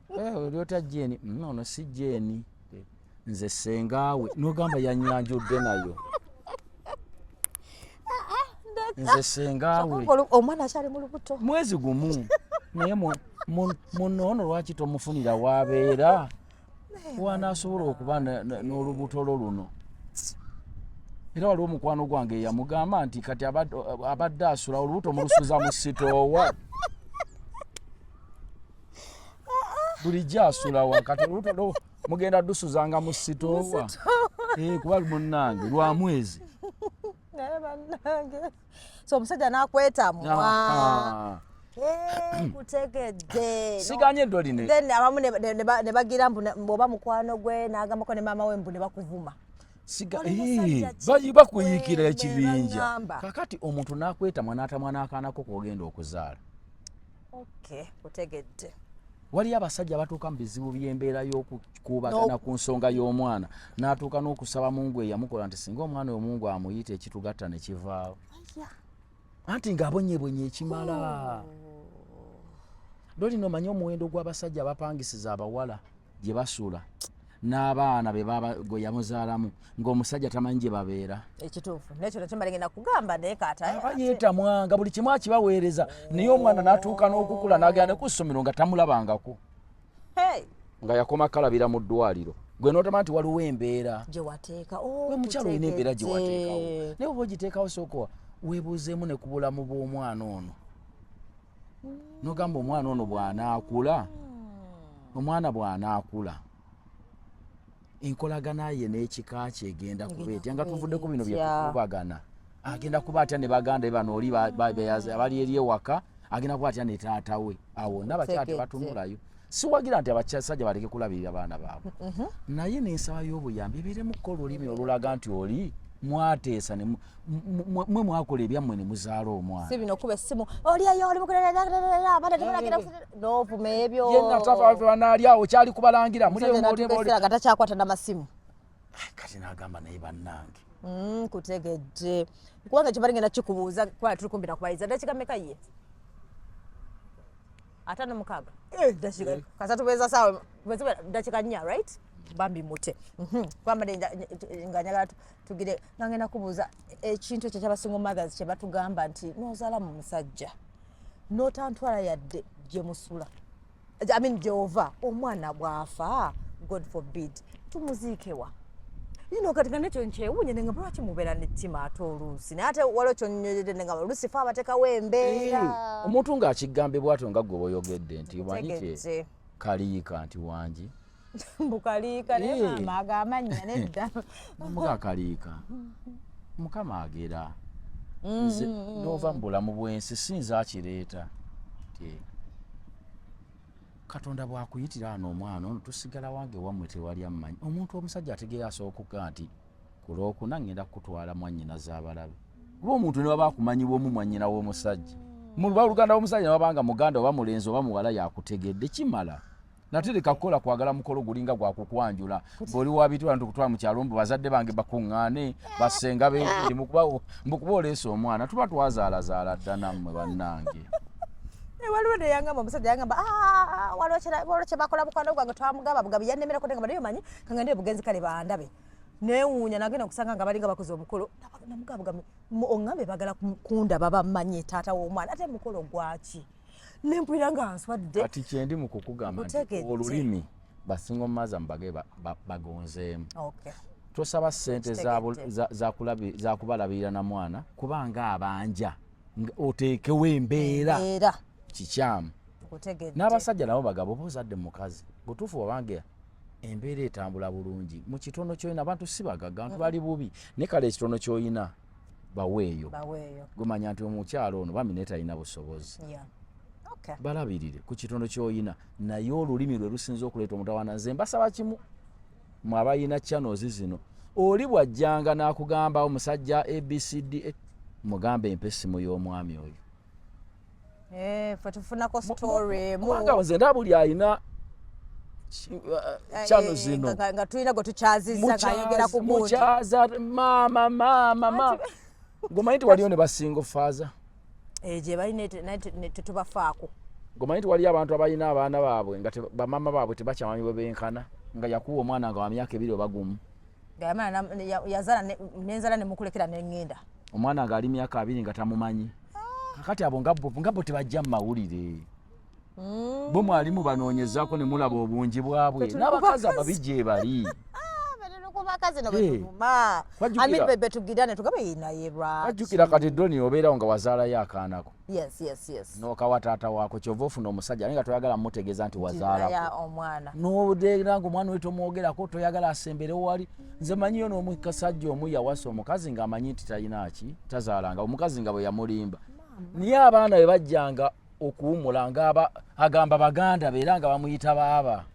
[SPEAKER 1] Oli otya Jeeni? Ono si Jeeni nze sengaawe n'ogamba yanyanjudde nayo. Nze sengaawe
[SPEAKER 2] omwana akyali mu lubuto
[SPEAKER 1] mwezi gumu naye munono lwaki tomufunira wabeera wanaasobola okuba n'olubuto lwo luno. Era waliwo omukwano gwange yamugamba nti kati abadde asula olubuto mulusuza mu sitoowa bulijjo asulawa kati olubuto mugenda dusuzanga mu sitoowa kuba munnange lwa mwezi.
[SPEAKER 2] So omusajja n'akwetamwa kutegedde
[SPEAKER 1] siganye doline
[SPEAKER 2] then abamu ne bagira mboba mukwano gwe n'agambako ne maama we mbu ne bakuvuma.
[SPEAKER 1] Bakuyiikira ekibinja kakati omuntu n'akwetamwa n'atamwa n'akaanako k'ogenda okuzaala.
[SPEAKER 2] Kutegedde
[SPEAKER 1] waliyo abasajja batuuka mu bizibu by'embeera y'okukuubagana ku nsonga y'omwana n'atuuka n'okusaba Mungu eyamukola nti singa omwana oyo Mungu amuyita ekitugatta ne kivaawo anti ng'abonyebonye ekimala. Dolino omanyi omuwendo gw'abasajja abapangisiza abawala gye basula n'abaana be gwe yamuzaalamu ng'omusajja tamanyi gye babeera.
[SPEAKER 2] Ekituufu nekyo tekimalengenda kugamba naye kaata
[SPEAKER 1] yeetamwanga buli kimu akibaweereza naye omwana n'atuuka n'okukula n'agenda ku ssomero nga tamulabangako nga yakoma kalabira mu ddwaliro gwe n'otama nti waliwo embeera
[SPEAKER 2] gye wateeka.
[SPEAKER 1] Gwe mukyalo olina embeera gye wateekawo naye oba ogiteekawo sooka weebuuzeemu ne ku bulamu bw'omwana ono nogamba omwana ono bw'anaakula enkolagana ye n'ekika kye egenda kuba etya nga tuvuddeko bino bye tukubagana agenda kuba atya ne baganda be bano oli abali eri ewaka agenda kuba atya ne taata we awo n'abakyala tebatunulayo siwagira nti abasajja baleke kulabirira abaana baabwe naye n'ensaba y'obuyambi ebeeremu kukola olulimi olulaga nti oli mwateesa mwe mwakola ebyammwe ne muzaala omwana
[SPEAKER 2] si bino kuba essimu oliayo oli abaana tebalagira n'ovuma ebyo
[SPEAKER 1] yenna tafaanali awo kyali kubalangira
[SPEAKER 2] muliga takyakwata n'amasimu
[SPEAKER 1] kati n'agamba naye bannange
[SPEAKER 2] kutegedde kubanga kye balingenda kikubuuza kubanga tuli kumbi nakubayiza dakika mmeka ye 56 kasatu beza sawa dakika 4 right bambi mute kwambade nga nyagala tugire nange nakubuuza ekintu ekyo ky'abasingle mothers kye batugamba nti nozaala mu musajja n'otantwala yadde gye musula Jehova omwana bw'afa God forbid tumuziikewa kati nga nekyo nkyewunye nenga lwaki mubeera n'ettima ate oluusi naye ate waliwo kyonnyonyodde nenga oluusi fa abateekawo embeera
[SPEAKER 1] omuntu ng'akigambye bw'atyo nga gwe boyogedde nti wanyike kaliika nti wangi
[SPEAKER 2] mbukaliika naye maama agamanya nedda
[SPEAKER 1] muga kaliika mukama agera nze n'ova mu bulamu bw'ensi sinza akireeta Katonda bw'akuyitira ano omwana ono tusigala wange wammwe tewali ammanyi omuntu omusajja ategeera asookuka nti ku Lwokuna ngenda kukutwala mwannyina z'abalabe kuba omuntu ne waba akumanyibwamu mwannyina w'omusajja mu luganda w'omusajja ne wabanga muganda oba mulenzi oba muwala yakutegedde kimala natereka kukola kwagala mukolo gulinga gwakukwanjula bw'oli wabitula ntukutwala mu kyalo mbu bazadde bange bakuŋŋaane basenga beeri mukuba oleesa omwana tuba twazaalazaala dda nammwe bannange
[SPEAKER 2] waliwo neyangamba omusajja yangamba waliwo kyebakola mukwano gwange twamugamba bugabi yannemerako negamba naye omanyi kangende bugenzi kale bandabe newuunya nagenda okusanga nga balinga bakoze omukolo namugabugambe oŋŋambe bagala kundaba bamanye taata w'omwana ate mukolo gwaki nempulira nga nswadde
[SPEAKER 1] kati kyendi mu kukugamba nti olulimi basingle mothers mbage bagonzeemu tosaba ssente za kubalabirira na mwana kubanga abanja oteekewo embeera kikyamu n'abasajja nabo bagabo bozadde mukazi butuufu wabange embeera etambula bulungi mu kitono ky'olina abantu si bagaga abantu bali bubi ne kale ekitono ky'olina baweeyo gumanya nti omukyalo ono bamine talina busobozi balabirire ku kitono ky'olina naye olulimi lwe lusinza okuleeta omutawaana nze mbasaba kimu mu abayina channels zino oli bw'ajjanga n'akugamba omusajja ABCD mugambe empesimu y'omwami oyo
[SPEAKER 2] tufunako story
[SPEAKER 1] kubanga nze nda buli ayina channel zino
[SPEAKER 2] nga tulina gwe tukyazizza ngayogera ku gundi
[SPEAKER 1] mukyaza maama ngomanyi nti waliyo ne basingle father
[SPEAKER 2] gye balina tetubafaako
[SPEAKER 1] ngomanyi nti waliyo abantu abalina abaana baabwe nga bamama baabwe tebakyamanyi bwe benkana nga yakuwa omwana nga wa myaka 2 oba 1
[SPEAKER 2] yazaala nenzala nemukulekera neŋŋenda
[SPEAKER 1] omwana nga ali myaka 2 nga tamumanyi kakati abo nga bo tebajja mu mawulire bo mwalimu banoonyezaako ne mulaba obungi bwabwe n'abakazi ababi gye bali ajjukira kati doni obeerawo nga wazaalayo akaanako n'okawa taata waako kyova ofuna omusajja naye nga toyagala mutegeeza nti wazaalako n'odeera nga omwana we tomwogerako toyagala asembere wali nze manyiyo n'omukasajja omu yawasa omukazi ng'amanyi nti talinaki tazaalanga omukazi nga bwe yamulimba niye abaana bwe bajjanga okuwumula agamba baganda be era nga bamuyita baaba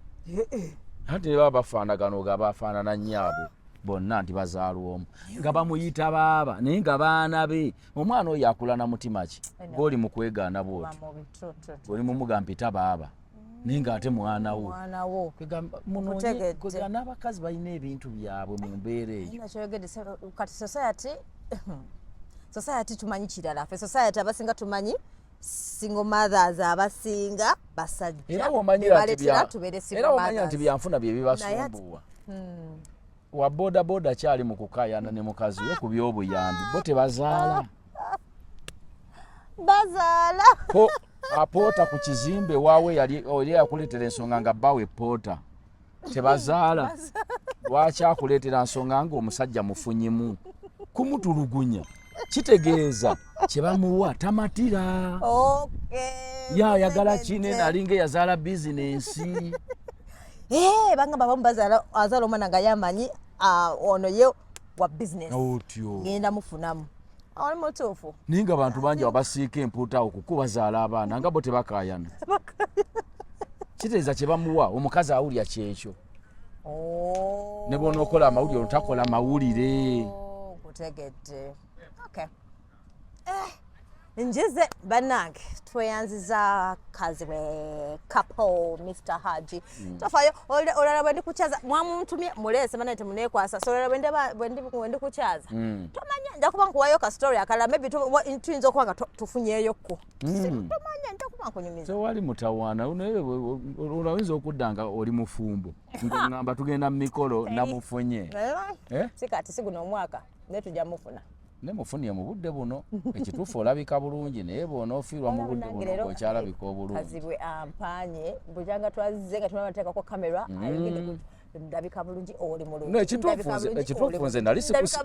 [SPEAKER 1] ate ne baba bafaanagano nga bafaanana nnyaabwe bonna nti bazaalwa omu nga bamuyita baaba naye nga baana be omwana oyo akula na mutima ki ng'oli mu kwegaana bwoti oli mumugampita baaba naye ng'ate mwana wo n'abakazi balina ebintu byabwe mu mbeera eyo
[SPEAKER 2] kati society tumanyi kirala ffe society abasinga tumanyi single mothers abasinga basajja
[SPEAKER 1] era womanyira nti byanfuna bye bibasumbuwa wa boda kyali mu kukayana ne mukazi we ku by'obuyambi bo tebazaala ko apoota ku kizimbe waawe yali yakuleetera ensonga nga bbawe poota tebazaala lwaki akuleetera nsonga nga omusajja mufunyimu kumutulugunya kitegeeza kye bamuwa tamatira. Yayagala kine nalinga eyazaala bizinensi.
[SPEAKER 2] Bangamba bamu azaala omwana nga yamanyi ono ye wa bizinesi.
[SPEAKER 1] Otyo.
[SPEAKER 2] Ngenda mufunamu. Oli mutuufu.
[SPEAKER 1] Naye nga bantu bangi abasiika empuuta awo kuko bazaala abaana nga bo tebakaayana. Kitegeeza kye bamuwa omukazi awulya kyekyo. Ne bw'onookola amawulire otakola mawulire.
[SPEAKER 2] Kutegedde. Okay. Njize bannange tweyanziza kazi we couple Mr. Haji. Tofayo olala bwe ndikukyaza mwamuntumye mulese bana temunekwasa so olala bwe ndikukyaza. Tomanya nja kuba nkuwayo ka story akala maybe tuyinza okuba nga tufunyeeyo ko. Tomanya nja kuba nkunyumiza.
[SPEAKER 1] Tewali mutawaana olawinza okudda nga oli mufumbo ngamba tugenda mu mikolo namufunye.
[SPEAKER 2] Sikati siguno omwaka ne tujja mufuna.
[SPEAKER 1] Ne mufunye mu budde buno ekituufu olabika bulungi naye bw'onoofiirwa mu budde buno okyalabika obulungi.
[SPEAKER 2] Kazibwe ampanye bujanga twazze nga tunabateekako kamera ndabika bulungi oli mulungi.
[SPEAKER 1] Ekituufu nze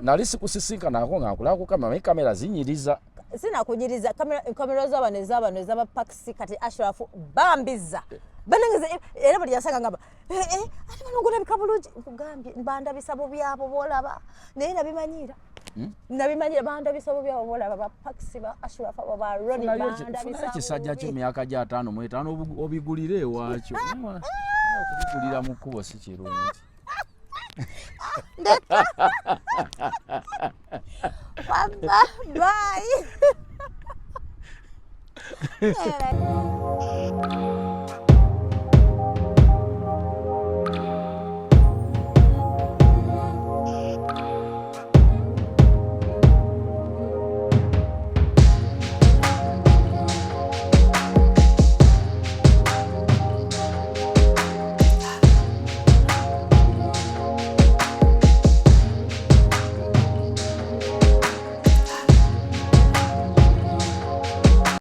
[SPEAKER 1] nali sikusisinkanaako nga nkulaba ku kamera naye kamera zinyiriza.
[SPEAKER 2] Sinakunyiriza kamera z'abano ez'abapakisi kati Ashraf bambiza. Banengeze era buli yasanga ngamba ate bano ngulabika bulungi nkugambye bandabisa bubyabo bw'olaba naye nabimanyira. Nabimanyira bandabisa byabo bolaba ba Paxi ba Ashraf ba Ronnie bandabisa
[SPEAKER 1] ekisajja ky'emyaka gya 5 mu 5 obigulire ewakyo okubigulira mu kkubo si kirungi.
[SPEAKER 2] Bye.